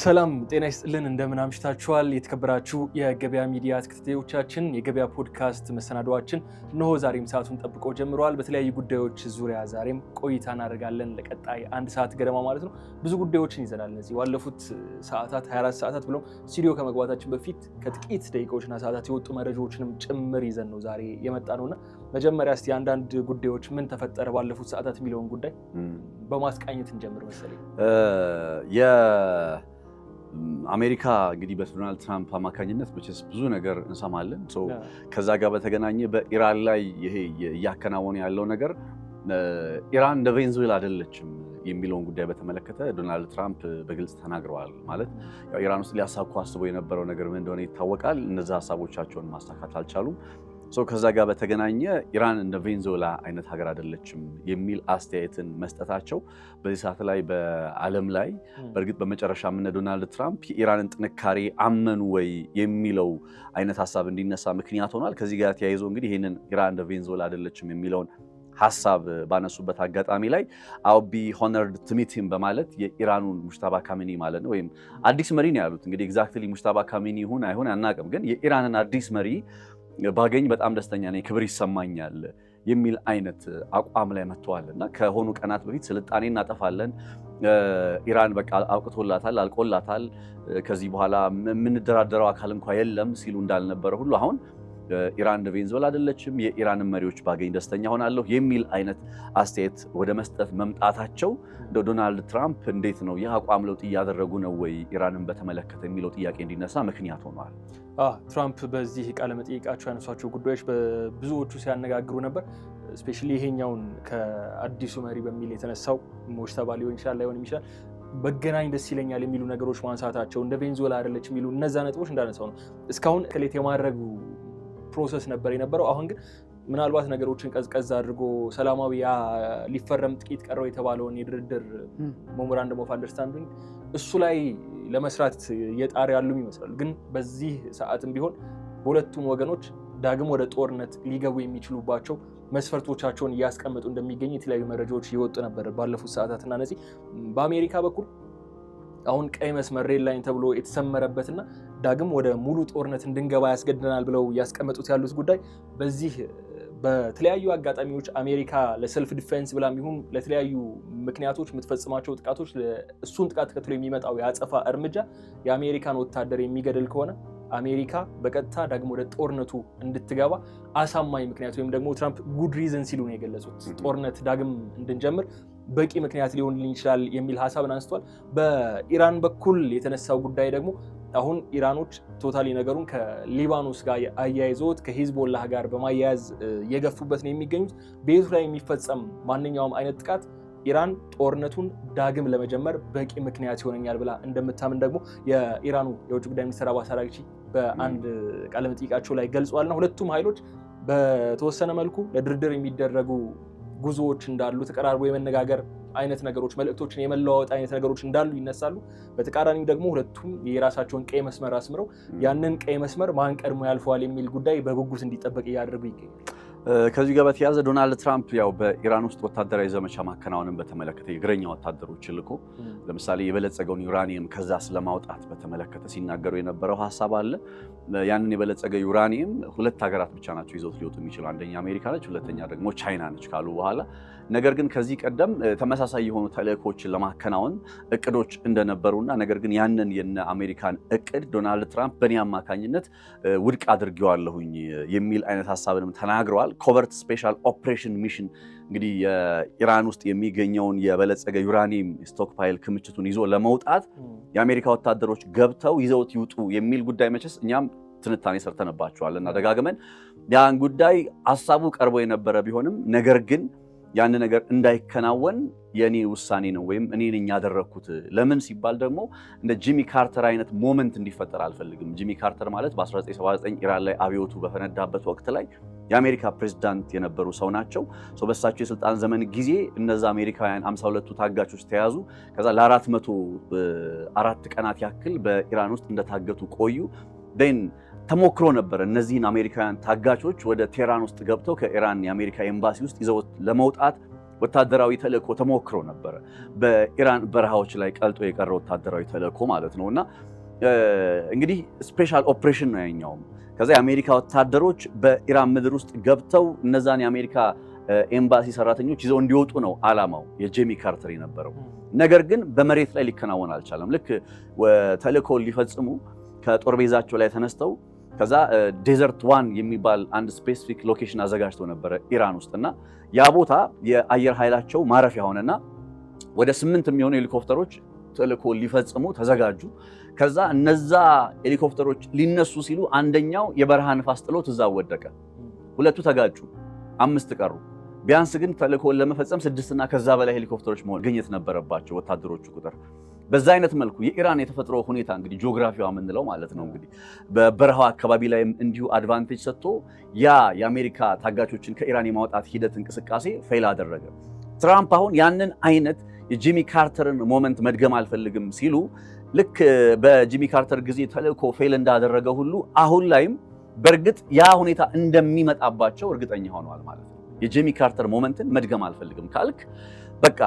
ሰላም ጤና ይስጥልን እንደምን አምሽታችኋል የተከበራችሁ የገበያ ሚዲያ ተከታታዮቻችን የገበያ ፖድካስት መሰናዶአችን እነሆ ዛሬም ሰዓቱን ጠብቆ ጀምሯል። በተለያዩ ጉዳዮች ዙሪያ ዛሬም ቆይታ እናደርጋለን ለቀጣይ አንድ ሰዓት ገደማ ማለት ነው። ብዙ ጉዳዮችን ይዘናል። እዚህ ባለፉት ሰዓታት 24 ሰዓታት ብሎም ስቱዲዮ ከመግባታችን በፊት ከጥቂት ደቂቃዎችና ሰዓታት የወጡ መረጃዎችንም ጭምር ይዘን ነው ዛሬ የመጣ ነውና መጀመሪያ እስቲ አንዳንድ ጉዳዮች ምን ተፈጠረ ባለፉት ሰዓታት የሚለውን ጉዳይ በማስቃኘት እንጀምር መሰለኝ። አሜሪካ እንግዲህ በዶናልድ ትራምፕ አማካኝነት ብዙ ነገር እንሰማለን። ከዛ ጋር በተገናኘ በኢራን ላይ ይሄ እያከናወነ ያለው ነገር ኢራን እንደ ቬንዙዌላ አይደለችም የሚለውን ጉዳይ በተመለከተ ዶናልድ ትራምፕ በግልጽ ተናግረዋል። ማለት ያው ኢራን ውስጥ ሊያሳኩ አስበው የነበረው ነገር ምን እንደሆነ ይታወቃል። እነዛ ሀሳቦቻቸውን ማሳካት አልቻሉም። ከዛ ጋር በተገናኘ ኢራን እንደ ቬንዙዌላ አይነት ሀገር አይደለችም የሚል አስተያየትን መስጠታቸው በዚህ ሰዓት ላይ በዓለም ላይ በእርግጥ በመጨረሻ ምን ዶናልድ ትራምፕ የኢራንን ጥንካሬ አመኑ ወይ የሚለው አይነት ሀሳብ እንዲነሳ ምክንያት ሆኗል። ከዚህ ጋር ተያይዞ እንግዲህ ይህንን ኢራን እንደ ቬንዙዌላ አይደለችም የሚለውን ሀሳብ ባነሱበት አጋጣሚ ላይ I'll be honored to meet him በማለት የኢራኑን ሙጅተባ ካሚኒ ማለት ነው ወይም አዲስ መሪ ነው ያሉት። እንግዲህ ኤግዛክትሊ ሙጅተባ ካሚኒ ይሁን አይሁን አናውቅም፣ ግን የኢራንን አዲስ መሪ ባገኝ በጣም ደስተኛ ነኝ፣ ክብር ይሰማኛል የሚል አይነት አቋም ላይ መጥተዋል። እና ከሆኑ ቀናት በፊት ስልጣኔ እናጠፋለን፣ ኢራን በቃ አውቅቶላታል፣ አልቆላታል፣ ከዚህ በኋላ የምንደራደረው አካል እንኳን የለም ሲሉ እንዳልነበረ ሁሉ አሁን ኢራን እንደ ቬንዙዌላ አይደለችም፣ የኢራንን መሪዎች ባገኝ ደስተኛ ሆናለሁ የሚል አይነት አስተያየት ወደ መስጠት መምጣታቸው ዶናልድ ትራምፕ እንዴት ነው ይህ አቋም ለውጥ እያደረጉ ነው ወይ ኢራንን በተመለከተ የሚለው ጥያቄ እንዲነሳ ምክንያት ሆኗል። ትራምፕ በዚህ ቃለ መጠይቃቸው ያነሷቸው ጉዳዮች ብዙዎቹ ሲያነጋግሩ ነበር። ስፔሻሊ ይሄኛውን ከአዲሱ መሪ በሚል የተነሳው ሙጅተባ ሊሆን ይችላል ላይሆንም ይችላል በገናኝ ደስ ይለኛል የሚሉ ነገሮች ማንሳታቸው፣ እንደ ቬንዙዌላ አይደለች የሚሉ እነዛ ነጥቦች እንዳነሳው ነው። እስካሁን ከሌት የማድረጉ ፕሮሰስ ነበር የነበረው። አሁን ግን ምናልባት ነገሮችን ቀዝቀዝ አድርጎ ሰላማዊ ሊፈረም ጥቂት ቀረው የተባለውን የድርድር ሜሞራንደም ኦፍ አንደርስታንዲንግ እሱ ላይ ለመስራት የጣር ያሉም ይመስላሉ። ግን በዚህ ሰዓትም ቢሆን በሁለቱም ወገኖች ዳግም ወደ ጦርነት ሊገቡ የሚችሉባቸው መስፈርቶቻቸውን እያስቀመጡ እንደሚገኝ የተለያዩ መረጃዎች እየወጡ ነበር ባለፉት ሰዓታት እና እነዚህ በአሜሪካ በኩል አሁን ቀይ መስመር ሬድ ላይን ተብሎ የተሰመረበትና ዳግም ወደ ሙሉ ጦርነት እንድንገባ ያስገድደናል ብለው ያስቀመጡት ያሉት ጉዳይ በዚህ በተለያዩ አጋጣሚዎች አሜሪካ ለሰልፍ ዲፌንስ ብላም ይሁን ለተለያዩ ምክንያቶች የምትፈጽማቸው ጥቃቶች እሱን ጥቃት ተከትሎ የሚመጣው የአጸፋ እርምጃ የአሜሪካን ወታደር የሚገድል ከሆነ አሜሪካ በቀጥታ ዳግም ወደ ጦርነቱ እንድትገባ አሳማኝ ምክንያት ወይም ደግሞ ትራምፕ ጉድ ሪዝን ሲሉ ነው የገለጹት። ጦርነት ዳግም እንድንጀምር በቂ ምክንያት ሊሆንልን ይችላል የሚል ሀሳብን አንስቷል። በኢራን በኩል የተነሳው ጉዳይ ደግሞ አሁን ኢራኖች ቶታሊ ነገሩን ከሊባኖስ ጋር አያይዘውት ከሂዝቦላህ ጋር በማያያዝ የገፉበት ነው የሚገኙት። ቤቱ ላይ የሚፈጸም ማንኛውም አይነት ጥቃት ኢራን ጦርነቱን ዳግም ለመጀመር በቂ ምክንያት ይሆነኛል ብላ እንደምታምን ደግሞ የኢራኑ የውጭ ጉዳይ ሚኒስትር አባስ አራግቺ በአንድ ቃለ መጠይቃቸው ላይ ገልጸዋልና ሁለቱም ኃይሎች በተወሰነ መልኩ ለድርድር የሚደረጉ ጉዞዎች እንዳሉ ተቀራርቦ የመነጋገር አይነት ነገሮች መልእክቶችን የመለዋወጥ አይነት ነገሮች እንዳሉ ይነሳሉ። በተቃራኒው ደግሞ ሁለቱም የራሳቸውን ቀይ መስመር አስምረው ያንን ቀይ መስመር ማን ቀድሞ ያልፈዋል የሚል ጉዳይ በጉጉት እንዲጠበቅ እያደረጉ ይገኛል። ከዚህ ጋር በተያያዘ ዶናልድ ትራምፕ ያው በኢራን ውስጥ ወታደራዊ ዘመቻ ማከናወንን በተመለከተ የእግረኛ ወታደሮች ልኮ ለምሳሌ የበለጸገውን ዩራኒየም ከዛ ስለማውጣት በተመለከተ ሲናገሩ የነበረው ሀሳብ አለ። ያንን የበለጸገ ዩራኒየም ሁለት ሀገራት ብቻ ናቸው ይዘውት ሊወጡ የሚችሉ፣ አንደኛ አሜሪካ ነች፣ ሁለተኛ ደግሞ ቻይና ነች ካሉ በኋላ ነገር ግን ከዚህ ቀደም ተመሳሳይ የሆኑ ተልእኮችን ለማከናወን እቅዶች እንደነበሩና ነገር ግን ያንን የነ አሜሪካን እቅድ ዶናልድ ትራምፕ በእኔ አማካኝነት ውድቅ አድርጌዋለሁኝ የሚል አይነት ሀሳብንም ተናግረዋል። ኮቨርት ስፔሻል ኦፕሬሽን ሚሽን እንግዲህ የኢራን ውስጥ የሚገኘውን የበለጸገ ዩራኒየም ስቶክፓይል ክምችቱን ይዞ ለመውጣት የአሜሪካ ወታደሮች ገብተው ይዘውት ይውጡ የሚል ጉዳይ መቼስ እኛም ትንታኔ ሰርተንባቸዋል እና ደጋግመን ያን ጉዳይ ሀሳቡ ቀርቦ የነበረ ቢሆንም ነገር ግን ያን ነገር እንዳይከናወን የኔ ውሳኔ ነው ወይም እኔ ነኝ ያደረኩት። ለምን ሲባል ደግሞ እንደ ጂሚ ካርተር አይነት ሞመንት እንዲፈጠር አልፈልግም። ጂሚ ካርተር ማለት በ1979 ኢራን ላይ አብዮቱ በፈነዳበት ወቅት ላይ የአሜሪካ ፕሬዝዳንት የነበሩ ሰው ናቸው። በእሳቸው የስልጣን ዘመን ጊዜ እነዛ አሜሪካውያን 52ቱ ታጋቾች ተያዙ። ከዛ ለ404 ቀናት ያክል በኢራን ውስጥ እንደታገቱ ቆዩ። ተሞክሮ ነበር እነዚህን አሜሪካውያን ታጋቾች ወደ ቴህራን ውስጥ ገብተው ከኢራን የአሜሪካ ኤምባሲ ውስጥ ይዘው ለመውጣት ወታደራዊ ተልእኮ ተሞክሮ ነበር በኢራን በረሃዎች ላይ ቀልጦ የቀረ ወታደራዊ ተልእኮ ማለት ነውና እንግዲህ ስፔሻል ኦፕሬሽን ነው ያኛውም ከዛ የአሜሪካ ወታደሮች በኢራን ምድር ውስጥ ገብተው እነዛን የአሜሪካ ኤምባሲ ሰራተኞች ይዘው እንዲወጡ ነው አላማው የጄሚ ካርተር የነበረው ነገር ግን በመሬት ላይ ሊከናወን አልቻለም ልክ ተልእኮውን ሊፈጽሙ ከጦር ቤዛቸው ላይ ተነስተው ከዛ ዴዘርት 1 የሚባል አንድ ስፔሲፊክ ሎኬሽን አዘጋጅተው ነበር ኢራን ውስጥና ያ ቦታ የአየር ኃይላቸው ማረፊያ ሆነና ወደ 8 የሚሆኑ ሄሊኮፕተሮች ተልእኮ ሊፈጽሙ ተዘጋጁ ከዛ እነዛ ሄሊኮፕተሮች ሊነሱ ሲሉ አንደኛው የበረሃ ንፋስ ጥሎት እዛው ወደቀ ሁለቱ ተጋጩ 5 ቀሩ ቢያንስ ግን ተልእኮውን ለመፈጸም 6 እና ከዛ በላይ ሄሊኮፕተሮች መገኘት ነበረባቸው ወታደሮቹ ቁጥር በዛ አይነት መልኩ የኢራን የተፈጥሮ ሁኔታ እንግዲህ ጂኦግራፊዋ ምንለው ማለት ነው እንግዲህ በበረሃው አካባቢ ላይ እንዲሁ አድቫንቴጅ ሰጥቶ ያ የአሜሪካ ታጋቾችን ከኢራን የማውጣት ሂደት እንቅስቃሴ ፌል አደረገ ትራምፕ አሁን ያንን አይነት የጂሚ ካርተርን ሞመንት መድገም አልፈልግም ሲሉ ልክ በጂሚ ካርተር ጊዜ ተልእኮ ፌል እንዳደረገ ሁሉ አሁን ላይም በርግጥ ያ ሁኔታ እንደሚመጣባቸው እርግጠኛ ሆነዋል ማለት ነው የጂሚ ካርተር ሞመንትን መድገም አልፈልግም ካልክ በቃ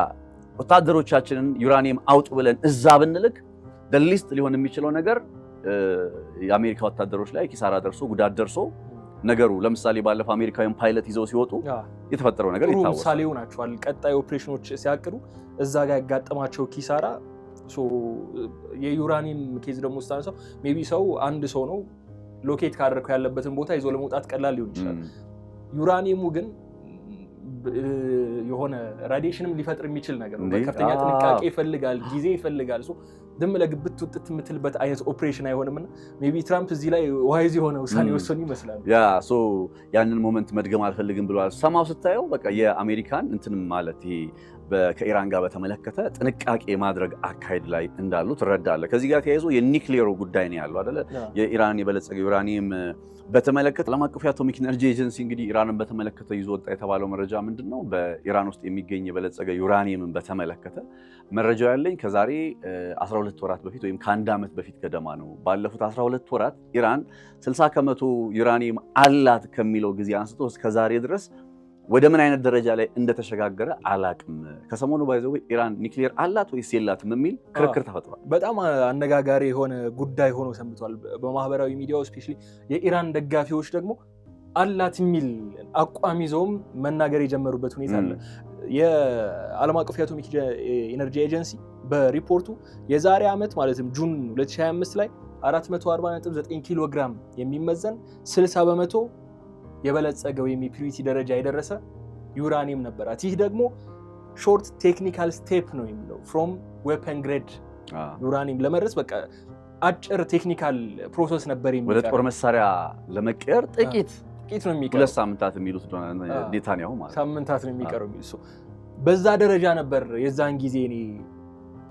ወታደሮቻችንን ዩራኒየም አውጡ ብለን እዛ ብንልክ ሊስት ሊሆን የሚችለው ነገር የአሜሪካ ወታደሮች ላይ ኪሳራ ደርሶ ጉዳት ደርሶ ነገሩ ለምሳሌ ባለፈው አሜሪካውያን ፓይለት ይዘው ሲወጡ የተፈጠረው ነገር ይታወሳል ምሳሌው ናቸዋል ቀጣይ ኦፕሬሽኖች ሲያቅዱ እዛ ጋር ያጋጠማቸው ኪሳራ የዩራኒየም ኬዝ ደግሞ ስታነሳው ሜቢ ሰው አንድ ሰው ነው ሎኬት ካደረገው ያለበትን ቦታ ይዞ ለመውጣት ቀላል ሊሆን ይችላል ዩራኒየሙ ግን የሆነ ራዲዬሽንም ሊፈጥር የሚችል ነገር ነው ከፍተኛ ጥንቃቄ ይፈልጋል ጊዜ ይፈልጋል ደም ለግብት ውጥት የምትልበት አይነት ኦፕሬሽን አይሆንምና ሜቢ ትራምፕ እዚህ ላይ ዋይዝ የሆነ ውሳኔ ወሰኑ ይመስላል ያንን ሞመንት መድገም አልፈልግም ብለዋል ሰማው ስታየው በቃ የአሜሪካን እንትን ማለት ይሄ ከኢራን ጋር በተመለከተ ጥንቃቄ ማድረግ አካሄድ ላይ እንዳሉ ትረዳለህ ከዚህ ጋር ተያይዞ የኒክሌር ጉዳይ ነው ያለው አይደለ የኢራን የበለጸገ ዩራኒየም በተመለከተ ዓለም አቀፉ የአቶሚክ ኤነርጂ ኤጀንሲ እንግዲህ ኢራንን በተመለከተ ይዞ ወጣ የተባለው መረጃ ምንድነው በኢራን ውስጥ የሚገኝ የበለጸገ ዩራኒየምን በተመለከተ መረጃው ያለኝ ከዛሬ 12 ወራት በፊት ወይም ከአንድ ዓመት በፊት ገደማ ነው ባለፉት 12 ወራት ኢራን 60% ዩራኒየም አላት ከሚለው ጊዜ አንስቶ እስከ ዛሬ ድረስ ወደ ምን አይነት ደረጃ ላይ እንደተሸጋገረ አላቅም ከሰሞኑ ባይዘው ኢራን ኒክሌር አላት ወይስ የላትም የሚል ክርክር ተፈጥሯል በጣም አነጋጋሪ የሆነ ጉዳይ ሆኖ ሰምቷል በማህበራዊ ሚዲያው ስፔሻሊ የኢራን ደጋፊዎች ደግሞ አላት የሚል አቋም ይዘውም መናገር የጀመሩበት ሁኔታ አለ የዓለም አቀፉ የአቶሚክ ኤነርጂ ኤጀንሲ በሪፖርቱ የዛሬ ዓመት ማለትም ጁን 2025 ላይ 440.9 ኪሎ ግራም የሚመዘን 60% የበለጸገው የፒዩሪቲ ደረጃ የደረሰ ዩራኒየም ነበራት ይህ ደግሞ ሾርት ቴክኒካል ስቴፕ ነው የሚለው ፍሮም ዌፐን ግሬድ ዩራኒየም ለመድረስ በቃ አጭር ቴክኒካል ፕሮሰስ ነበር የሚቀር ወደ ጦር መሳሪያ ለመቀየር ጥቂት ነው የሚቀረው 2 ሳምንታት የሚሉት ኔታንያሁ ማለት ሳምንታት ነው የሚቀረው በዛ ደረጃ ነበር የዛን ጊዜ እኔ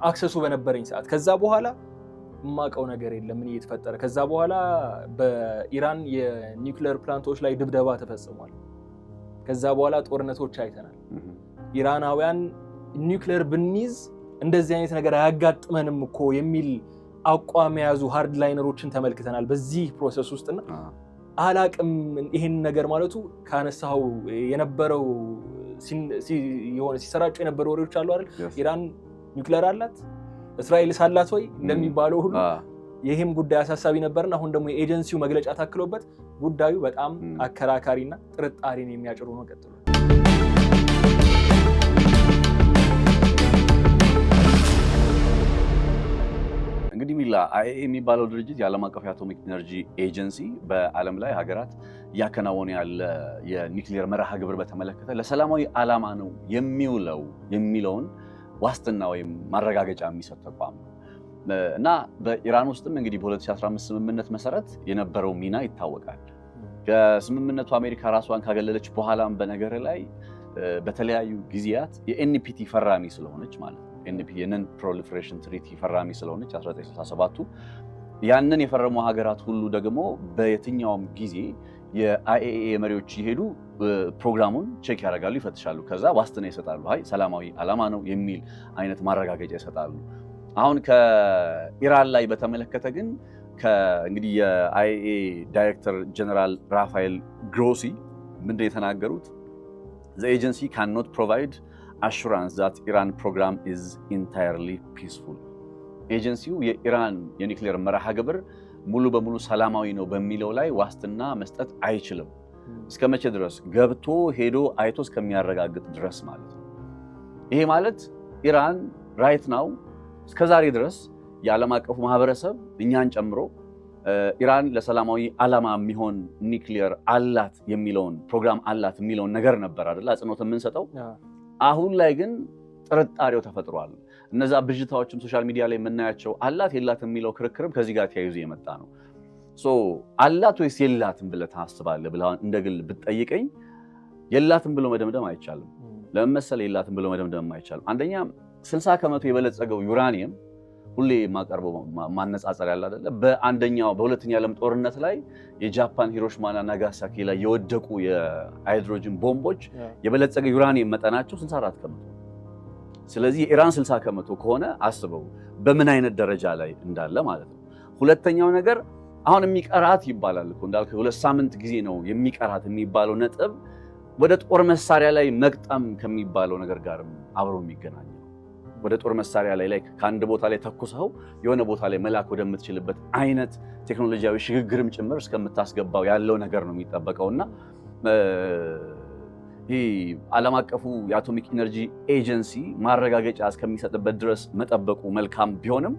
አክሰሱ በነበረኝ ሰዓት ከዛ በኋላ ማቀው ነገር የለም ምን እየተፈጠረ ከዛ በኋላ በኢራን የኒውክሌር ፕላንቶች ላይ ድብደባ ተፈጽሟል ከዛ በኋላ ጦርነቶች አይተናል ኢራናውያን ኒውክሌር ብንይዝ እንደዚህ አይነት ነገር አያጋጥመንም እኮ የሚል አቋም የያዙ ሃርድ ላይነሮችን ተመልክተናል በዚህ ፕሮሰስ ውስጥና አላቅም ይሄን ነገር ማለቱ ካነሳው የነበረው የሆነ ሲሰራጩ የነበሩ ወሬዎች አሉ አይደል ኢራን ኒውክሌር አላት እስራኤል ሳላት ወይ እንደሚባለው ሁሉ ይሄም ጉዳይ አሳሳቢ ነበርና አሁን ደግሞ የኤጀንሲው መግለጫ ታክሎበት ጉዳዩ በጣም አከራካሪና ጥርጣሬን የሚያጭሩ ነው ቀጥሏል እንግዲህ ሚላ አይኤ የሚባለው ድርጅት የዓለም አቀፍ የአቶሚክ ኤነርጂ ኤጀንሲ በዓለም ላይ ሀገራት እያከናወኑ ያለ የኒውክሌር መርሃ ግብር በተመለከተ ለሰላማዊ ዓላማ ነው የሚውለው የሚለውን ዋስትና ወይም ማረጋገጫ የሚሰጥ ተቋም እና በኢራን ውስጥም እንግዲህ በ2015 ስምምነት መሰረት የነበረው ሚና ይታወቃል ከስምምነቱ አሜሪካ ራሷን ካገለለች በኋላም በነገር ላይ በተለያዩ ጊዜያት የኤንፒቲ ፈራሚ ስለሆነች ማለት ነው ኤንፒቲ የነን ፕሮሊፈሬሽን ትሪቲ ፈራሚ ስለሆነች 1967ቱ ያንን የፈረሙ ሀገራት ሁሉ ደግሞ በየትኛውም ጊዜ የአይኤኤ መሪዎች ይሄዱ ፕሮግራሙን ቼክ ያደርጋሉ ይፈትሻሉ ከዛ ዋስትና ይሰጣሉ አይ ሰላማዊ ዓላማ ነው የሚል አይነት ማረጋገጫ ይሰጣሉ አሁን ከኢራን ላይ በተመለከተ ግን እንግዲህ የአይኤኤ ዳይሬክተር ጀነራል ራፋኤል ግሮሲ ምንድነው የተናገሩት the agency cannot provide assurance that Iran program is entirely peaceful. ኤጀንሲው የኢራን የኒውክሌር መርሃ ግብር ሙሉ በሙሉ ሰላማዊ ነው በሚለው ላይ ዋስትና መስጠት አይችልም። እስከ መቼ ድረስ? ገብቶ ሄዶ አይቶ እስከሚያረጋግጥ ድረስ ማለት ነው። ይሄ ማለት ኢራን ራይት ናው እስከዛሬ ድረስ የዓለም አቀፉ ማህበረሰብ እኛን ጨምሮ ኢራን ለሰላማዊ ዓላማ የሚሆን ኒውክሌር አላት የሚለውን ፕሮግራም አላት የሚለውን ነገር ነበር አይደል አጽንኦት የምንሰጠው። አሁን ላይ ግን ጥርጣሬው ተፈጥሯል። እነዛ ብዥታዎችም ሶሻል ሚዲያ ላይ የምናያቸው አላት የላት የሚለው ክርክርም ከዚህ ጋር ተያይዞ የመጣ ነው። አላት ወይስ የላትም ብለህ ታስባለህ ብለህ እንደግል ብትጠይቀኝ የላትም ብሎ መደምደም አይቻልም። ለምን መሰለህ የላትም ብሎ መደምደም አይቻልም? አንደኛ 60 ከመቶ የበለጸገው ዩራኒየም ሁሌ የማቀርበው ማነጻጸር ያለ አይደለ በሁለተኛው ዓለም ጦርነት ላይ የጃፓን ሂሮሺማና ናጋሳኪ ላይ የወደቁ የሃይድሮጅን ቦምቦች የበለጸገ ዩራኒየም መጠናቸው 64 ከመቶ። ስለዚህ ኢራን 60 ከመቶ ከሆነ አስበው በምን አይነት ደረጃ ላይ እንዳለ ማለት ነው። ሁለተኛው ነገር አሁን የሚቀራት ይባላል እኮ እንዳልከው 2 ሳምንት ጊዜ ነው የሚቀራት የሚባለው ነጥብ ወደ ጦር መሳሪያ ላይ መግጠም ከሚባለው ነገር ጋርም አብሮ የሚገናኝ ነው። ወደ ጦር መሳሪያ ላይ ከአንድ ቦታ ላይ ተኩሰው የሆነ ቦታ ላይ መላክ ወደምትችልበት አይነት ቴክኖሎጂያዊ ሽግግርም ጭምር እስከምታስገባው ያለው ነገር ነው የሚጠበቀውና ይህ ዓለም አቀፉ የአቶሚክ ኢነርጂ ኤጀንሲ ማረጋገጫ እስከሚሰጥበት ድረስ መጠበቁ መልካም ቢሆንም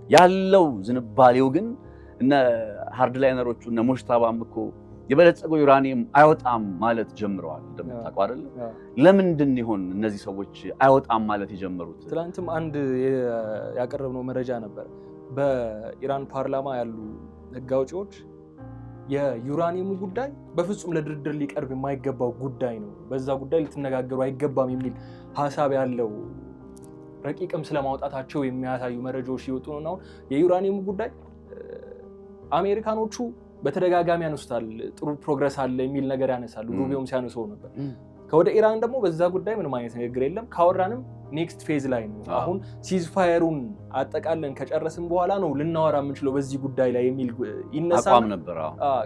ያለው ዝንባሌው ግን እነ ሃርድላይነሮቹ እነ ሙሽታባም እኮ የበለጸገው ዩራኒየም አይወጣም ማለት ጀምረዋል። እንደምታውቀው አይደል? ለምንድን ይሆን እነዚህ ሰዎች አይወጣም ማለት የጀመሩት? ትላንትም አንድ ያቀረብነው መረጃ ነበር። በኢራን ፓርላማ ያሉ ህግ አውጪዎች የዩራኒየሙ ጉዳይ በፍጹም ለድርድር ሊቀርብ የማይገባው ጉዳይ ነው፣ በዛ ጉዳይ ልትነጋገሩ አይገባም የሚል ሀሳብ ያለው ረቂቅም ስለማውጣታቸው የሚያሳዩ መረጃዎች ሲወጡ ነው። የዩራኒየሙ ጉዳይ አሜሪካኖቹ በተደጋጋሚ ያነሱታል። ጥሩ ፕሮግረስ አለ የሚል ነገር ያነሳሉ። ሩቢዮም ሲያነሳው ነበር። ከወደ ኢራን ደግሞ በዛ ጉዳይ ምንም አይነት ንግግር የለም። ካወራንም ኔክስት ፌዝ ላይ ነው። አሁን ሲዝፋየሩን አጠቃለን ከጨረስን በኋላ ነው ልናወራ የምንችለው በዚህ ጉዳይ ላይ የሚል ይነሳል ነበር።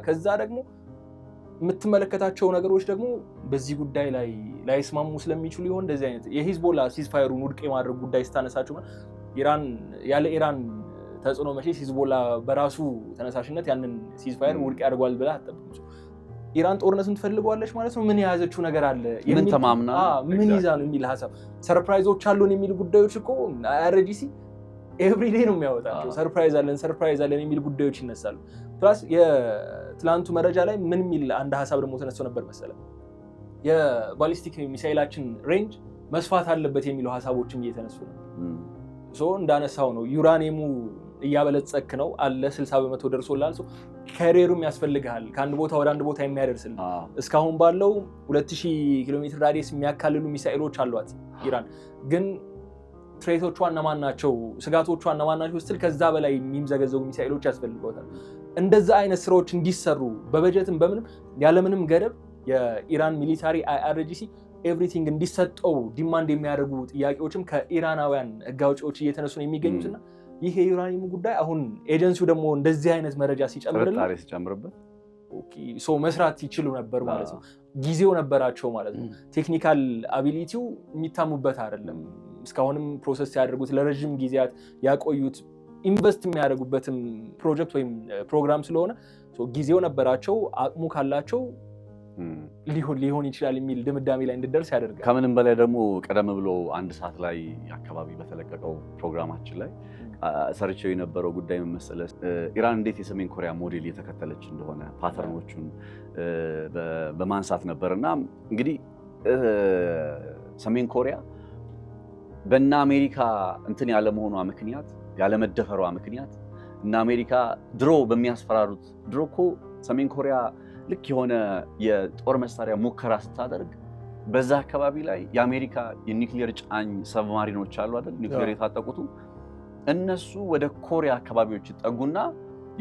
ከዛ ደግሞ የምትመለከታቸው ነገሮች ደግሞ በዚህ ጉዳይ ላይ ላይስማሙ ስለሚችሉ ይሆን እንደዚህ አይነት የሂዝቦላ ሲዝፋየሩን ውድቅ የማድረግ ጉዳይ ስታነሳቸው ኢራን ያለ ኢራን ተጽዕኖ መቼ ሂዝቦላ በራሱ ተነሳሽነት ያንን ሲዝፋየር ውድቅ ያደርጓል ብለህ አትጠብቅም። ኢራን ጦርነቱን ትፈልገዋለች ማለት ነው። ምን የያዘችው ነገር አለ? ምን ተማምና ምን ይዛ ነው የሚል ሀሳብ ሰርፕራይዞች አሉን የሚል ጉዳዮች እኮ አይአርጂሲ ኤቭሪዴ ነው የሚያወጣቸው። ሰርፕራይዝ አለን የሚል ጉዳዮች ይነሳሉ። ፕላስ የትላንቱ መረጃ ላይ ምን የሚል አንድ ሀሳብ ደግሞ ተነስቶ ነበር መሰለህ፣ የባሊስቲክ ሚሳይላችን ሬንጅ መስፋት አለበት የሚሉ ሀሳቦችም እየተነሱ ነው። እንዳነሳው ነው ዩራኒየሙ እያበለጸክ ነው አለ 60 በመቶ ደርሶላል። ካሪየሩም ያስፈልግሃል ከአንድ ቦታ ወደ አንድ ቦታ የሚያደርስል። እስካሁን ባለው 2000 ኪሎ ሜትር ራዲየስ የሚያካልሉ ሚሳኤሎች አሏት ኢራን። ግን ትሬቶቿ እነማን ናቸው? ስጋቶቿ እነማን ናቸው ስትል ከዛ በላይ የሚምዘገዘጉ ሚሳኤሎች ያስፈልገዋል። እንደዛ አይነት ስራዎች እንዲሰሩ በበጀትም በምንም ያለምንም ገደብ የኢራን ሚሊታሪ አይአርጂሲ ኤቭሪቲንግ እንዲሰጠው ዲማንድ የሚያደርጉ ጥያቄዎችም ከኢራናውያን ህግ አውጪዎች እየተነሱ ነው የሚገኙትና ይሄ የዩራኒየም ጉዳይ አሁን ኤጀንሲው ደግሞ እንደዚህ አይነት መረጃ ሲጨምርበት መስራት ይችሉ ነበር ማለት ነው። ጊዜው ነበራቸው ማለት ነው። ቴክኒካል አቢሊቲው የሚታሙበት አይደለም። እስካሁንም ፕሮሰስ ያደርጉት ለረጅም ጊዜያት ያቆዩት ኢንቨስት የሚያደርጉበትም ፕሮጀክት ወይም ፕሮግራም ስለሆነ ጊዜው ነበራቸው። አቅሙ ካላቸው ሊሆን ይችላል የሚል ድምዳሜ ላይ እንድደርስ ያደርጋል። ከምንም በላይ ደግሞ ቀደም ብሎ 1 ሰዓት ላይ አካባቢ በተለቀቀው ፕሮግራማችን ላይ ሰርቼው የነበረው ጉዳይ መሰለህ ኢራን እንዴት የሰሜን ኮሪያ ሞዴል የተከተለች እንደሆነ ፓተርኖቹን በማንሳት ነበርና እንግዲህ ሰሜን ኮሪያ በእነ አሜሪካ እንትን ያለ መሆኗ ምክንያት ያለ መደፈሯ ምክንያት እና አሜሪካ ድሮ በሚያስፈራሩት ድሮ እኮ ሰሜን ኮሪያ ልክ የሆነ የጦር መሳሪያ ሙከራ ስታደርግ በዛ አካባቢ ላይ የአሜሪካ የኒውክሌር ጫኝ ሰብማሪኖች አሉ አይደል? ኒውክሌር የታጠቁት እነሱ ወደ ኮሪያ አካባቢዎች ይጠጉና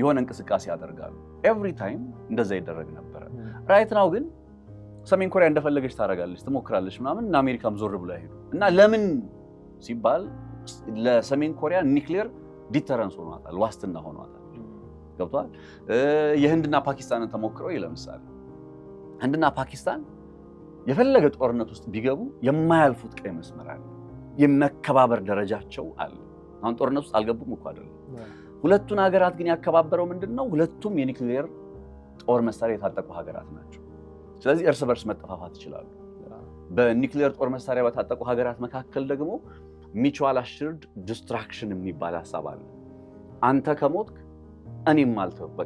የሆነ እንቅስቃሴ ያደርጋሉ። ኤቭሪ ታይም እንደዛ ይደረግ ነበር። ራይት ናው ግን ሰሜን ኮሪያ እንደፈለገች ታደርጋለች፣ ትሞክራለች ምናምን እና አሜሪካም ዞር ብሎ አይሄዱ እና ለምን ሲባል ለሰሜን ኮሪያ ኒውክሌር ዲተረንስ ሆኗታል፣ ዋስትና ሆኗታል። ገብቷል። የህንድና ፓኪስታንን ተሞክረው ለምሳሌ ህንድና ፓኪስታን የፈለገ ጦርነት ውስጥ ቢገቡ የማያልፉት ቀይ መስመር አለ። የመከባበር ደረጃቸው አለ። አሁን ጦርነት ውስጥ አልገቡም እኮ አይደለም። ሁለቱን ሀገራት ግን ያከባበረው ምንድነው? ሁለቱም የኒውክሌር ጦር መሳሪያ የታጠቁ ሀገራት ናቸው። ስለዚህ እርስ በርስ መጠፋፋት ይችላሉ። በኒውክሌር ጦር መሳሪያ በታጠቁ ሀገራት መካከል ደግሞ ሚቹዋል አሽርድ ዲስትራክሽን የሚባል ሐሳብ አለ። አንተ ከሞትክ እኔም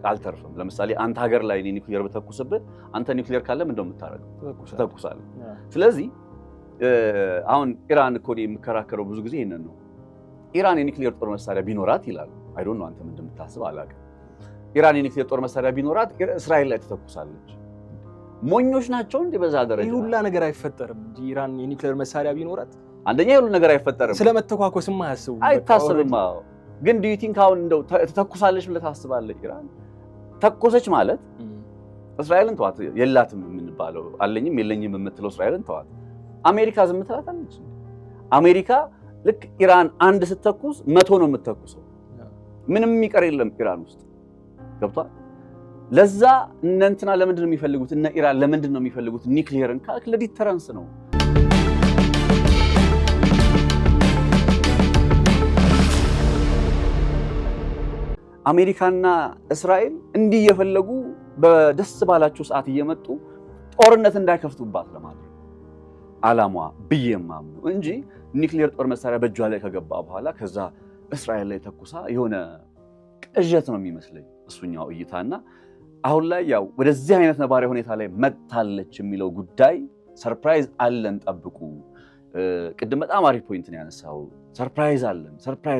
አልተርፍም። ለምሳሌ አንተ ሀገር ላይ ኒውክሌር በተኩስብህ አንተ ኒውክሌር ካለ ምንድነው የምታረገው? ትተኩሳለህ። ስለዚህ አሁን ኢራን እኮ የሚከራከረው ብዙ ጊዜ ይሄንን ነው። ኢራን የኒውክሌር ጦር መሳሪያ ቢኖራት ይላሉ። አይ ዶንት ኖ አንተ ምን እንደምታስብ አላውቅም። ኢራን የኒውክሌር ጦር መሳሪያ ቢኖራት እስራኤል ላይ ትተኩሳለች። ሞኞች ናቸው እንዴ? በዛ ደረጃ ይሄ ሁሉ ነገር አይፈጠርም እንጂ ኢራን የኒውክሌር መሳሪያ ቢኖራት አንደኛ ይሄ ሁሉ ነገር አይፈጠርም። ስለመተኳኮስም አያስቡም፣ አይታሰብም። ግን ዱ ዩ ቲንክ አሁን እንደው ትተኩሳለች ብለህ ታስባለህ? ኢራን ተኮሰች ማለት እስራኤልን ተዋት፣ የላትም የምንባለው አለኝም የለኝም የምትለው እስራኤልን ተዋት። አሜሪካ ዝም ትላታለች? አሜሪካ ልክ ኢራን አንድ ስትተኩስ 100 ነው የምትተኩሰው። ምንም የሚቀር የለም ኢራን ውስጥ ገብቷል። ለዛ እነ እንትና ለምንድን ነው የሚፈልጉት? እነ ኢራን ለምንድን ነው የሚፈልጉት ኒውክሊየርን? ለዲተረንስ ነው። አሜሪካና እስራኤል እንዲህ እየፈለጉ በደስ ባላቸው ሰዓት እየመጡ ጦርነት እንዳይከፍቱባት ለማድረግ ዓላማ ብዬ የማምነው እንጂ ኒውክሊየር ጦር መሳሪያ በእጇ ላይ ከገባ በኋላ ከዛ እስራኤል ላይ ተኩሳ የሆነ ቅዠት ነው የሚመስለኝ እሱኛው እይታና አሁን ላይ ያው ወደዚህ አይነት ነባራዊ ሁኔታ ላይ መጥታለች የሚለው ጉዳይ ሰርፕራይዝ አለን፣ ጠብቁ። ቅድም በጣም አሪፍ ፖይንት ነው ያነሳው። ሰርፕራይዝ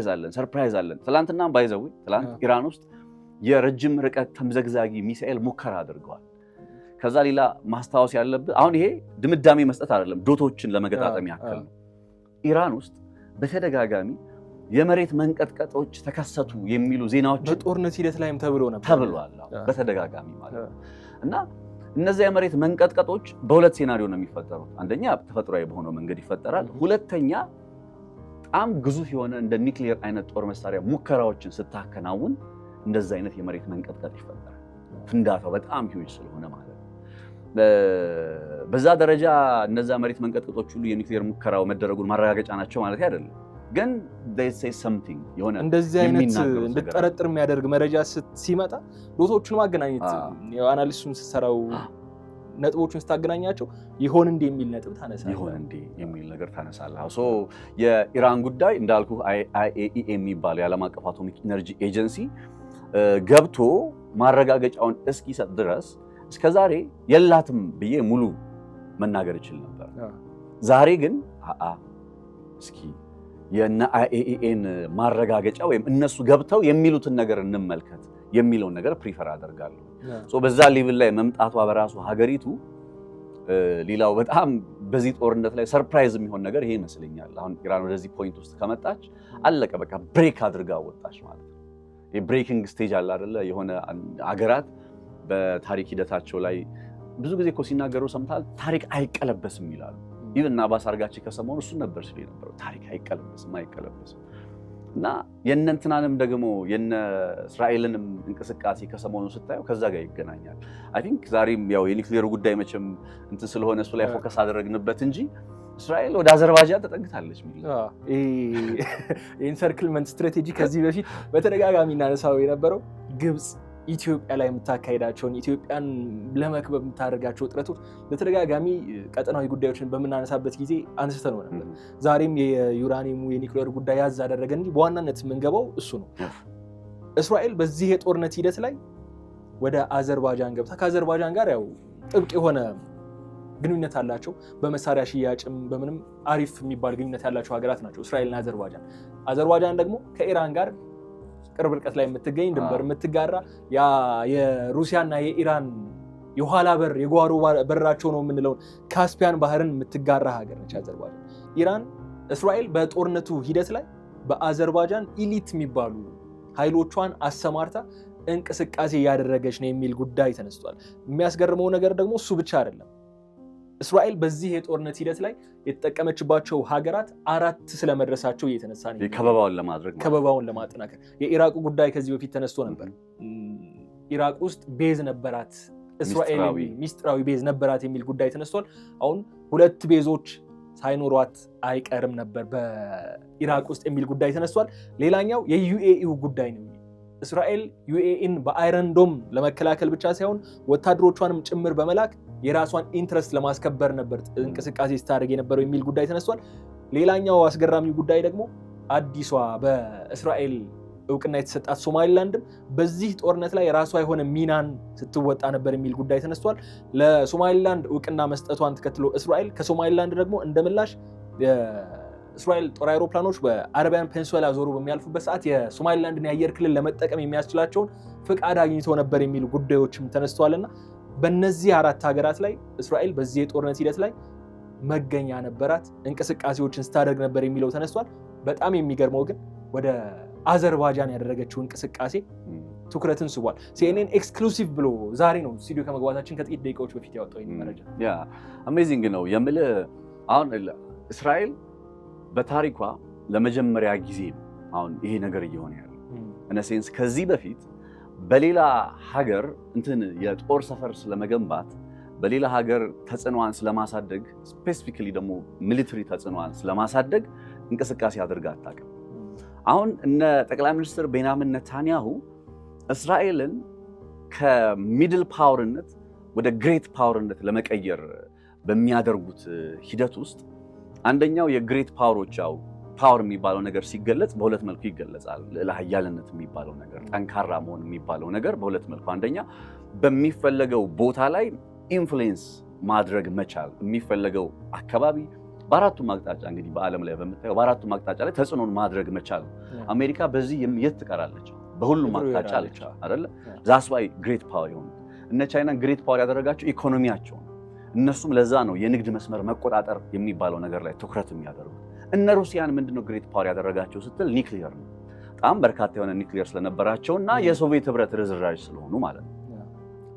አለን። ትላንትና ባይዘው ትላንት ኢራን ውስጥ የረጅም ርቀት ተምዘግዛጊ ሚሳኤል ሙከራ አድርገዋል። ከዛ ሌላ ማስታወስ ያለብህ አሁን ይሄ ድምዳሜ መስጠት አይደለም፣ ዶቶችን ለመገጣጠም ያክል ነው። ኢራን ውስጥ በተደጋጋሚ የመሬት መንቀጥቀጦች ተከሰቱ የሚሉ ዜናዎች በጦርነት ሂደት ላይም ተብሏል በተደጋጋሚ ማለት ነው። እና እነዚያ የመሬት መንቀጥቀጦች በሁለት ሴናሪዮ ነው የሚፈጠሩት። አንደኛ ተፈጥሯዊ በሆነው መንገድ ይፈጠራል። ሁለተኛ በጣም ግዙፍ የሆነ እንደ ኒውክሊየር አይነት ጦር መሳሪያ ሙከራዎችን ስታከናውን እንደዛ አይነት የመሬት መንቀጥቀጥ ይፈጠራል። ፍንዳታው በጣም ሂውጅ ስለሆነ ማለት ነው። በዛ ደረጃ እነዛ መሬት መንቀጥቀጦች ሁሉ የኒውክሊየር ሙከራው መደረጉን ማረጋገጫ ናቸው ማለት አይደለም። ግን they say something የሆነ እንደዚህ አይነት እንድትጠረጥር የሚያደርግ መረጃ ሲመጣ ዶቶቹን ማገናኘት አናሊሲሱን ስትሰራው ነጥቦቹን ስታገናኛቸው ይሆን እንደ የሚል ነጥብ ታነሳለህ። ይሆን እንደ የሚል ነገር ታነሳለህ። ሶ የኢራን ጉዳይ እንዳልኩ IAEA የሚባለው የዓለም አቀፍ አቶሚክ ኢነርጂ ኤጀንሲ ገብቶ ማረጋገጫውን እስኪሰጥ ድረስ እስከዛሬ የላትም ብዬ ሙሉ መናገር ይችል ነበር። ዛሬ ግን እስኪ የነ IAEAን ማረጋገጫ ወይም እነሱ ገብተው የሚሉትን ነገር እንመልከት የሚለውን ነገር ፕሪፈር አደርጋለሁ። ሶ በዛ ሌቭል ላይ መምጣቷ በራሱ ሀገሪቱ ሌላው በጣም በዚህ ጦርነት ላይ ሰርፕራይዝ የሚሆን ነገር ይሄ ይመስለኛል። አሁን ኢራን ወደዚህ ፖይንት ውስጥ ከመጣች አለቀ በቃ ብሬክ አድርጋ ወጣች ማለት ነው። የብሬኪንግ ስቴጅ አለ አይደለ? የሆነ ሀገራት በታሪክ ሂደታቸው ላይ ብዙ ጊዜ እኮ ሲናገሩ ሰምታል። ታሪክ አይቀለበስም ይላሉ። ይብና አባስ አርጋቺ ከሰሞኑ እሱ ነበር ሲል የነበረው ታሪክ አይቀለበስም እና የእነንትናንም ደግሞ የነ እስራኤልንም እንቅስቃሴ ከሰሞኑ ስታየው ከዛ ጋር ይገናኛል። አይ ቲንክ ዛሬም ያው የኒውክሌሩ ጉዳይ መቼም እንትን ስለሆነ እሱ ላይ ፎከስ አደረግንበት እንጂ እስራኤል ወደ አዘርባይጃን ተጠግታለች ሚል የኢንሰርክልመንት ስትራቴጂ ከዚህ በፊት በተደጋጋሚ እናነሳው የነበረው ግብጽ ኢትዮጵያ ላይ የምታካሄዳቸውን ኢትዮጵያን ለመክበብ የምታደርጋቸው ጥረቶች በተደጋጋሚ ቀጠናዊ ጉዳዮችን በምናነሳበት ጊዜ አንስተን ነበር። ዛሬም የዩራኒየሙ የኒውክሌር ጉዳይ ያዝ አደረገ እንጂ በዋናነት የምንገባው እሱ ነው። እስራኤል በዚህ የጦርነት ሂደት ላይ ወደ አዘርባይጃን ገብታ ከአዘርባይጃን ጋር ያው ጥብቅ የሆነ ግንኙነት አላቸው። በመሳሪያ ሽያጭም በምንም አሪፍ የሚባል ግንኙነት ያላቸው ሀገራት ናቸው እስራኤልና አዘርባይጃን። አዘርባይጃን ደግሞ ከኢራን ጋር ቅርብ ርቀት ላይ የምትገኝ ድንበር የምትጋራ የሩሲያና የኢራን የኋላ በር የጓሮ በራቸው ነው የምንለውን ካስፒያን ባህርን የምትጋራ ሀገር ነች አዘርባይጃን። ኢራን እስራኤል በጦርነቱ ሂደት ላይ በአዘርባይጃን ኢሊት የሚባሉ ኃይሎቿን አሰማርታ እንቅስቃሴ እያደረገች ነው የሚል ጉዳይ ተነስቷል። የሚያስገርመው ነገር ደግሞ እሱ ብቻ አይደለም። እስራኤል በዚህ የጦርነት ሂደት ላይ የተጠቀመችባቸው ሀገራት 4 ስለመድረሳቸው እየተነሳ ነው። ከበባውን ለማጠናከር የኢራቁ ጉዳይ ከዚህ በፊት ተነስቶ ነበር። ኢራቅ ውስጥ ቤዝ ነበራት እስራኤል ሚስጥራዊ ቤዝ ነበራት የሚል ጉዳይ ተነስቷል። አሁን 2 ቤዞች ሳይኖሯት አይቀርም ነበር በኢራቅ ውስጥ የሚል ጉዳይ ተነስቷል። ሌላኛው የዩኤኢው ጉዳይ ነው። እስራኤል ዩኤኢን በአይረን ዶም ለመከላከል ብቻ ሳይሆን ወታደሮቿንም ጭምር በመላክ የራሷን ኢንትረስት ለማስከበር ነበር እንቅስቃሴ ስታደርግ የነበረው የሚል ጉዳይ ተነስቷል። ሌላኛው አስገራሚው ጉዳይ ደግሞ አዲሷ በእስራኤል እውቅና የተሰጣት ሶማሊላንድም በዚህ ጦርነት ላይ የራሷ የሆነ ሚናን ስትወጣ ነበር የሚል ጉዳይ ተነስቷል። ለሶማሊላንድ እውቅና መስጠቷን ተከትሎ እስራኤል ከሶማሊላንድ ደግሞ እንደምላሽ እስራኤል ጦር አውሮፕላኖች በአረቢያን ፔኒንሱላ ዞሮ በሚያልፉበት ሰዓት የሶማሊላንድን የአየር ክልል ለመጠቀም የሚያስችላቸውን ፍቃድ አግኝተው ነበር የሚሉ ጉዳዮችም ተነስተዋልና በእነዚህ 4 ሀገራት ላይ እስራኤል በዚህ የጦርነት ሂደት ላይ መገኛ ነበራት፣ እንቅስቃሴዎችን ስታደርግ ነበር የሚለው ተነስቷል። በጣም የሚገርመው ግን ወደ አዘርባይጃን ያደረገችው እንቅስቃሴ ትኩረትን ስቧል። ሲኤንኤን ኤክስክሉሲቭ ብሎ ዛሬ ነው ስቱዲዮ ከመግባታችን ከጥቂት ደቂቃዎች በፊት ያወጣው ይሄን መረጃ። አሜዚንግ ነው የምልህ። አሁን እስራኤል በታሪኳ ለመጀመሪያ ጊዜ ነው አሁን ይሄ ነገር እየሆነ ያለው። እነሴንስ ከዚህ በፊት በሌላ ሀገር የጦር ሰፈር ስለመገንባት በሌላ ሀገር ተጽዕኖዋን ስለማሳደግ ስፔሲፊካሊ ደግሞ ሚሊተሪ ተጽዕኖዋን ስለማሳደግ እንቅስቃሴ አድርጋ አታውቅም። አሁን እነ ጠቅላይ ሚኒስትር ቤንያሚን ኔታንያሁ እስራኤልን ከሚድል ፓወርነት ወደ ግሬት ፓወርነት ለመቀየር በሚያደርጉት ሂደት ውስጥ አንደኛው የግሬት ፓወሮች ፓወር የሚባለው ነገር ሲገለጽ በሁለት መልኩ ይገለጻል። ልዕለ ኃያልነት የሚባለው ነገር፣ ጠንካራ መሆን የሚባለው ነገር በሁለት መልኩ፣ አንደኛ በሚፈለገው ቦታ ላይ ኢንፍሉዌንስ ማድረግ መቻል፣ የሚፈለገው አካባቢ በአራቱም አቅጣጫ እንግዲህ በዓለም ላይ በምታየው በአራቱም አቅጣጫ ላይ ተጽዕኖን ማድረግ መቻል። አሜሪካ በዚህ የት ትቀራለች? በሁሉም አቅጣጫ አለች አይደለ? ዛስ ዋይ ግሬት ፓወር የሆኑት እነ ቻይናን ግሬት ፓወር ያደረጋቸው ኢኮኖሚያቸው ነው። እነሱም ለዛ ነው የንግድ መስመር መቆጣጠር የሚባለው ነገር ላይ ትኩረት የሚያደርጉት። እነ ሩሲያን ምንድነው ግሬት ፓወር ያደረጋቸው ስትል ኒክሊየር ነው። በጣም በርካታ የሆነ ኒክሊየር ስለነበራቸውና የሶቪየት ህብረት ርዝራዥ ስለሆኑ ማለት ነው።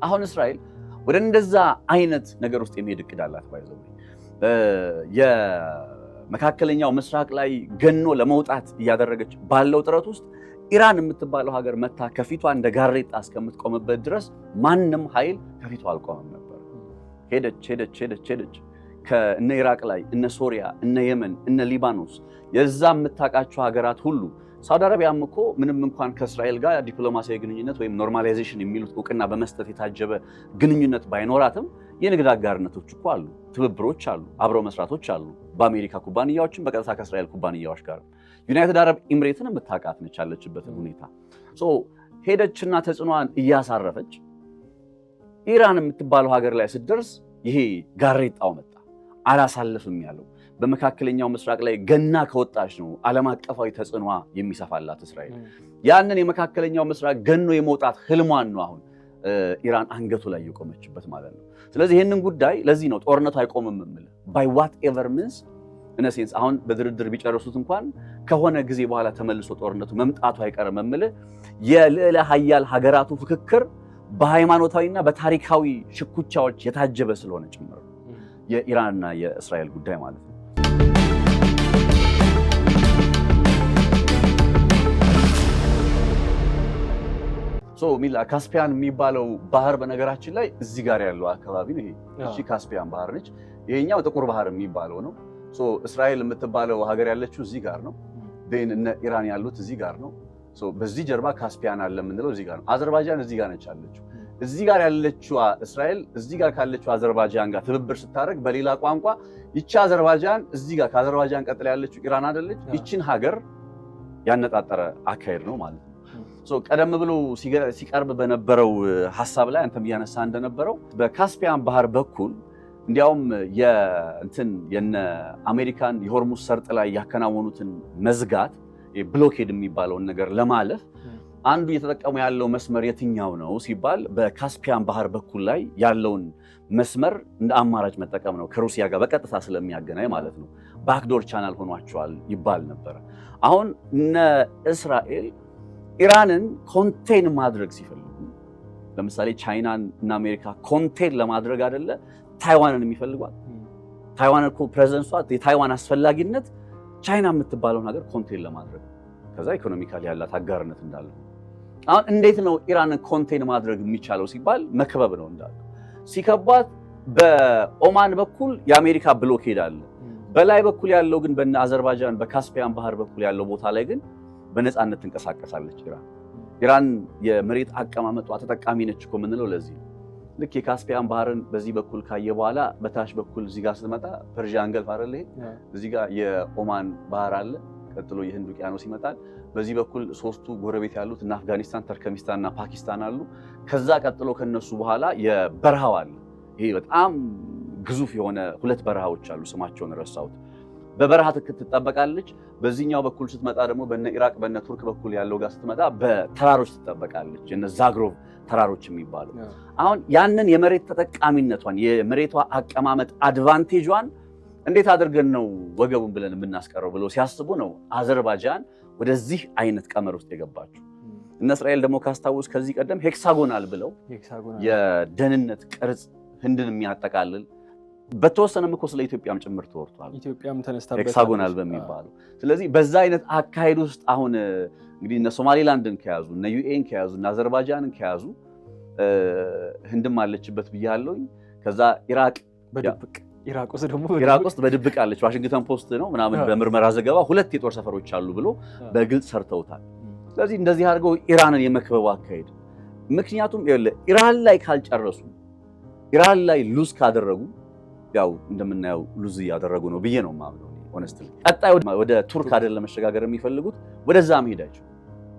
አሁን እስራኤል ወደ እንደዛ አይነት ነገር ውስጥ የሚሄድ እቅድ አላት። ባይዘው የመካከለኛው ምስራቅ ላይ ገኖ ለመውጣት እያደረገች ባለው ጥረት ውስጥ ኢራን የምትባለው ሀገር መታ ከፊቷ እንደ ጋሬጣ እስከምትቆምበት ድረስ ማንም ኃይል ከፊቷ አልቆመም ነበር። ሄደች ከእነ ኢራቅ ላይ እነ ሶሪያ፣ እነ የመን፣ እነ ሊባኖስ የዛ የምታውቃቸው ሀገራት ሁሉ ሳውዲ አረቢያም እኮ ምንም እንኳን ከእስራኤል ጋር ዲፕሎማሲያዊ ግንኙነት ወይም ኖርማላይዜሽን የሚሉት እውቅና በመስጠት የታጀበ ግንኙነት ባይኖራትም የንግድ አጋርነቶች እኮ አሉ፣ ትብብሮች አሉ፣ አብረው መስራቶች አሉ። በአሜሪካ ኩባንያዎችም በቀጥታ ከእስራኤል ኩባንያዎች ጋር ዩናይትድ አረብ ኤምሬትን የምታውቃት ነች ያለችበትን ሁኔታ። ሄደችና ተጽዕኖዋን እያሳረፈች ኢራን የምትባለው ሀገር ላይ ስትደርስ ይሄ ጋሬጣው መጣ። አላሳልፍም ያለው በመካከለኛው ምስራቅ ላይ ገና ከወጣች ነው ዓለም አቀፋዊ ተጽዕኖዋ የሚሰፋላት እስራኤል። ያንን የመካከለኛው ምስራቅ ገኖ የመውጣት ህልሟን ነው አሁን ኢራን አንገቱ ላይ የቆመችበት ማለት ነው። ስለዚህ ይህንን ጉዳይ ለዚህ ነው ጦርነቱ አይቆምም የምልህ ባይ ዋት ኤቨር ሚንስ ኢነሴንስ። አሁን በድርድር ቢጨርሱት እንኳን ከሆነ ጊዜ በኋላ ተመልሶ ጦርነቱ መምጣቱ አይቀርም የምልህ የልዕለ ኃያል ሀገራቱ ፍክክር በሃይማኖታዊና በታሪካዊ ሽኩቻዎች የታጀበ ስለሆነ ጭምር የኢራንና የእስራኤል ጉዳይ ማለት ነው። ሚላ ካስፒያን የሚባለው ባህር በነገራችን ላይ እዚህ ጋር ያለው አካባቢ ነው። ይሄ ካስፒያን ባህር ነች። ይሄኛው ጥቁር ባህር የሚባለው ነው። እስራኤል የምትባለው ሀገር ያለችው እዚህ ጋር ነው። እነ ኢራን ያሉት እዚህ ጋር ነው። በዚህ ጀርባ ካስፒያን አለ የምንለው እዚህ ጋር ነው። አዘርባይጃን እዚህ ጋር ነች ያለችው። እዚህ ጋር ያለችው እስራኤል እዚህ ጋር ካለችው አዘርባይጃን ጋር ትብብር ስታደርግ በሌላ ቋንቋ ይቺ አዘርባይጃን እዚህ ጋር ከአዘርባይጃን ቀጥላ ያለችው ኢራን አይደለች። ይቺን ሀገር ያነጣጠረ አካሄድ ነው ማለት ነው። ቀደም ብሎ ሲቀርብ በነበረው ሐሳብ ላይ አንተም እያነሳ እንደነበረው በካስፒያን ባህር በኩል እንዲያውም የነ አሜሪካን የሆርሙዝ ሰርጥ ላይ ያከናወኑትን መዝጋት ብሎኬድ የሚባለውን ነገር ለማለፍ አንዱ እየተጠቀሙ ያለው መስመር የትኛው ነው ሲባል በካስፒያን ባህር በኩል ላይ ያለውን መስመር እንደ አማራጭ መጠቀም ነው። ከሩሲያ ጋር በቀጥታ ስለሚያገናኝ ማለት ነው። ባክዶር ቻናል ሆኗቸዋል ይባል ነበር። አሁን እነ እስራኤል ኢራንን ኮንቴን ማድረግ ሲፈልጉ ለምሳሌ ቻይናን እና አሜሪካ ኮንቴን ለማድረግ አይደለ ታይዋንን የሚፈልጓል። ታይዋን እኮ ፕሬዘንሷ የታይዋን አስፈላጊነት ቻይና የምትባለውን ሀገር ኮንቴን ለማድረግ ከዛ ኢኮኖሚካሊ ያላት አጋርነት እንዳለ። አሁን እንዴት ነው ኢራንን ኮንቴን ማድረግ የሚቻለው ሲባል መክበብ ነው እንዳለ። ሲከቧት በኦማን በኩል የአሜሪካ ብሎኬድ አለ። በላይ በኩል ያለው ግን በእነ አዘርባይጃን በካስፒያን ባህር በኩል ያለው ቦታ ላይ ግን በነፃነት ትንቀሳቀሳለች ኢራን የመሬት አቀማመጧ ተጠቃሚ ነች እኮ የምንለው ለዚህ ነው። ልክ የካስፒያን ባህርን በዚህ በኩል ካየ በኋላ በታች በኩል እዚህ ጋር ስትመጣ ፐርሺያን ገልፍ አይደል? እዚህ ጋር የኦማን ባህር አለ፣ ቀጥሎ የህንድ ውቅያኖስ ይመጣል። በዚህ በኩል ሶስቱ ጎረቤት ያሉት እና አፍጋኒስታን፣ ተርከሚስታን እና ፓኪስታን አሉ። ከዛ ቀጥሎ ከነሱ በኋላ የበረሃው አለ። ይሄ በጣም ግዙፍ የሆነ ሁለት በረሃዎች አሉ፣ ስማቸውን ረሳሁት። በበረሃ ትጠበቃለች። በዚህኛው በኩል ስትመጣ ደግሞ በነ ኢራቅ በነ ቱርክ በኩል ያለው ጋር ስትመጣ በተራሮች ትጠበቃለች፣ የነ ዛግሮቭ ተራሮች የሚባሉ። አሁን ያንን የመሬት ተጠቃሚነቷን የመሬቷ አቀማመጥ አድቫንቴጇን እንዴት አድርገን ነው ወገቡን ብለን የምናስቀረው ብለው ሲያስቡ ነው አዘርባይጃን ወደዚህ አይነት ቀመር ውስጥ የገባችው። እነ እስራኤል ደግሞ ካስታውስ ከዚህ ቀደም ሄክሳጎናል ብለው የደህንነት ቅርጽ ህንድን የሚያጠቃልል በተወሰነም እኮ ስለ ኢትዮጵያም ጭምር ተወርቷል። ኢትዮጵያም ተነስታበት ሄክሳጎናል በሚባለው። ስለዚህ በዛ አይነት አካሄድ ውስጥ አሁን እንግዲህ እነ ሶማሊላንድን ከያዙ እነ ዩኤን ከያዙ እነ አዘርባይጃንን ከያዙ ህንድም አለችበት ብያለሁ። ከዛ ኢራቅ ውስጥ በድብቅ አለች። ዋሽንግተን ፖስት ነው ምናምን በምርመራ ዘገባ 2 የጦር ሰፈሮች አሉ ብሎ በግልጽ ሰርተውታል። ስለዚህ እንደዚህ አድርገው ኢራንን የመክበቡ አካሄድ ምክንያቱም ኢራን ላይ ካልጨረሱ ኢራን ላይ ሉዝ ካደረጉ ያው እንደምናየው ሉዝ ያደረጉ ነው ብዬ ነው የማምነው ሆነስትሊ። ቀጣይ ወደ ቱርክ አይደለም መሸጋገር የሚፈልጉት ወደዛ መሄዳቸው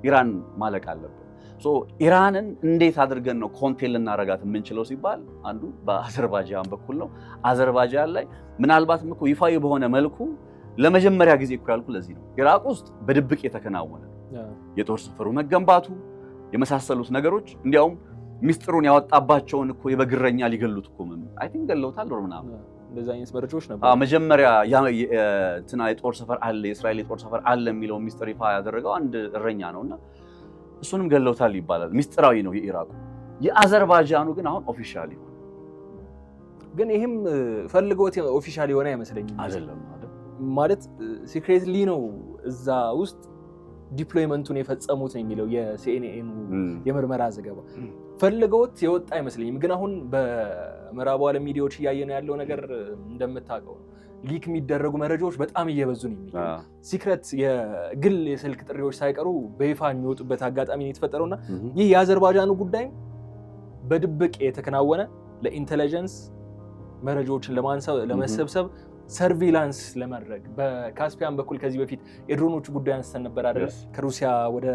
ኢራን ማለቅ አለበት። ሶ ኢራንን እንዴት አድርገን ነው ኮንቴል ልናረጋት የምንችለው ሲባል አንዱ በአዘርባይጃን በኩል ነው። አዘርባይጃን ላይ ምናልባትም እኮ ይፋዊ በሆነ መልኩ ለመጀመሪያ ጊዜ እኮ ያልኩ ለዚህ ነው ኢራቅ ውስጥ በድብቅ የተከናወነ የጦር ሰፈሩ መገንባቱ የመሳሰሉት ነገሮች እንዲያውም ሚስጥሩን ያወጣባቸውን እኮ የበግረኛ ሊገሉት እኮ አይ ቲንክ ገለውታል ወር ምናምን እንደዛ አይነት መረጃዎች ነበር። መጀመሪያ እንትና የጦር ሰፈር አለ የእስራኤል የጦር ሰፈር አለ የሚለው ሚስጥር ይፋ ያደረገው አንድ እረኛ ነውና እሱንም ገለውታል ይባላል። ሚስጥራዊ ነው የኢራቁ። የአዘርባይጃኑ ግን አሁን ኦፊሻሊ ሆነ። ግን ይሄም ፈልገውት ኦፊሻሊ ሆነ አይመስለኝም አይደለም ማለት ሲክሬትሊ ነው እዛ ውስጥ ዲፕሎይመንቱን የፈጸሙት ነው የሚለው የሲኤንኤን የምርመራ ዘገባ። ፈልገውት የወጣ አይመስለኝም። ግን አሁን በምዕራቡ ዓለም ሚዲያዎች እያየነው ያለው ነገር እንደምታውቀው ሊክ የሚደረጉ መረጃዎች በጣም እየበዙ ነው የሚገኙት። ሲክሬት የግል የስልክ ጥሪዎች ሳይቀሩ በይፋ የሚወጡበት አጋጣሚ ነው የተፈጠረውና ይህ የአዘርባይጃኑ ጉዳይ በድብቅ የተከናወነ ለኢንተለጀንስ መረጃዎችን ለመሰብሰብ ሰርቪላንስ ለማድረግ በካስፒያን በኩል ከዚህ በፊት የድሮኖቹ ጉዳይ አንስተን ነበር አይደል? ከሩሲያ ወደ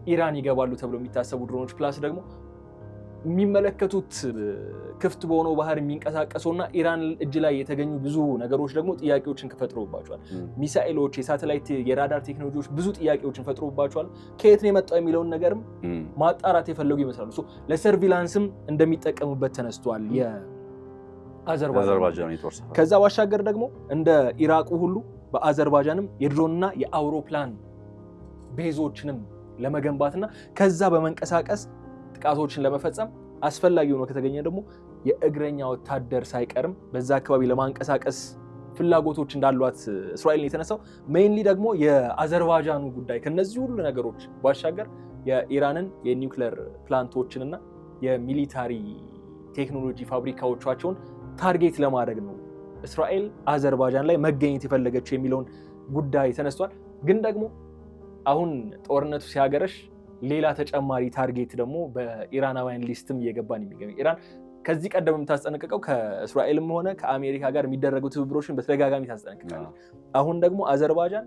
ኢራን ይገባሉ ተብሎ የሚታሰቡ ድሮኖች ፕላስ ደግሞ የሚመለከቱት ክፍት በሆነው ባህር የሚንቀሳቀሱና ኢራን እጅ ላይ የተገኙ ብዙ ነገሮች ደግሞ ጥያቄዎችን ፈጥሮባቸዋል። ሚሳኤሎች፣ የሳተላይት የራዳር ቴክኖሎጂዎች ብዙ ጥያቄዎችን ፈጥሮባቸዋል። ከየት ነው የመጣው የሚለውን ነገርም ማጣራት የፈለጉ ይመስላሉ። ለሰርቪላንስም እንደሚጠቀሙበት ተነስቷል የአዘርባይጃን የጦር ሰፈር። ከዛ ባሻገር ደግሞ እንደ ኢራቁ ሁሉ በአዘርባይጃንም የድሮንና የአውሮፕላን ቤዞችንም ለመገንባትና ከዛ በመንቀሳቀስ ጥቃቶችን ለመፈጸም አስፈላጊ ሆኖ ከተገኘ ደግሞ የእግረኛ ወታደር ሳይቀርም በዛ አካባቢ ለማንቀሳቀስ ፍላጎቶች እንዳሏት እስራኤልን የተነሳው ሜይንሊ ደግሞ የአዘርባይጃኑ ጉዳይ ከነዚህ ሁሉ ነገሮች ባሻገር የኢራንን የኒውክሌር ፕላንቶችንና የሚሊታሪ ቴክኖሎጂ ፋብሪካዎቻቸውን ታርጌት ለማድረግ ነው እስራኤል አዘርባይጃን ላይ መገኘት የፈለገችው የሚለውን ጉዳይ ተነስቷል። ግን ደግሞ አሁን ጦርነቱ ሲያገረሽ ሌላ ተጨማሪ ታርጌት ደግሞ በኢራናውያን ሊስትም እየገባን የሚገኘው ኢራን ከዚህ ቀደም የምታስጠነቅቀው ከእስራኤልም ሆነ ከአሜሪካ ጋር የሚደረጉ ትብብሮችን በተደጋጋሚ ታስጠነቅቃለች። አሁን ደግሞ አዘርባይጃን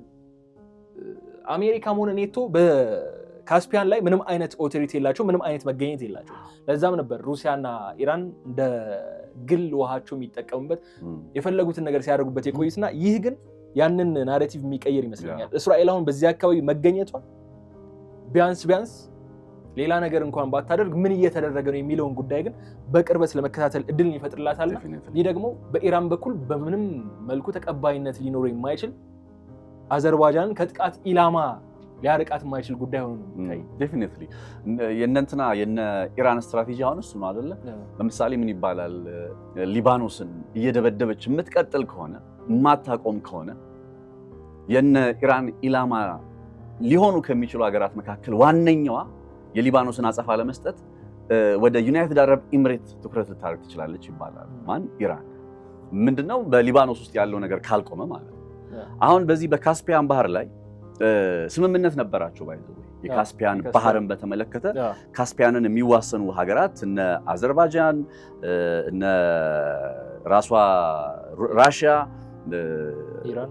አሜሪካም ሆነ ኔቶ በካስፒያን ላይ ምንም አይነት ኦቶሪቲ የላቸው፣ ምንም አይነት መገኘት የላቸው። ለዛም ነበር ሩሲያና ኢራን እንደ ግል ውሃቸው የሚጠቀሙበት የፈለጉትን ነገር ሲያደርጉበት የቆዩትና ይህ ግን ያንን ናሬቲቭ የሚቀይር ይመስለኛል። እስራኤል አሁን በዚህ አካባቢ መገኘቷ ቢያንስ ሌላ ነገር እንኳን ባታደርግ ምን እየተደረገ ነው የሚለውን ጉዳይ ግን በቅርበት ለመከታተል እድልን ይፈጥርላታል። ይህ ደግሞ በኢራን በኩል በምንም መልኩ ተቀባይነት ሊኖረው የማይችል አዘርባይጃንን ከጥቃት ኢላማ ሊያርቃት የማይችል ጉዳይ ሆኖ ነው የሚታይ። ዴፊኒትሊ የእነ ኢራን ስትራቴጂ አሁን እሱ ነው አይደለ? ለምሳሌ ምን ይባላል ሊባኖስን እየደበደበች የምትቀጥል ከሆነ የማታቆም ከሆነ የነ ኢራን ኢላማ ሊሆኑ ከሚችሉ ሀገራት መካከል ዋነኛዋ የሊባኖስን አጸፋ ለመስጠት ወደ ዩናይትድ አረብ ኤሚሬት ትኩረት ልታደርግ ትችላለች ይባላል። ማን? ኢራን። ምንድነው በሊባኖስ ውስጥ ያለው ነገር ካልቆመ ማለት ነው። አሁን በዚህ በካስፒያን ባህር ላይ ስምምነት ነበራቸው ባይዘው የካስፒያን ባህርን በተመለከተ ካስፒያንን የሚዋሰኑ ሀገራት እነ አዘርባይጃን እነ ራሷ ራሽያ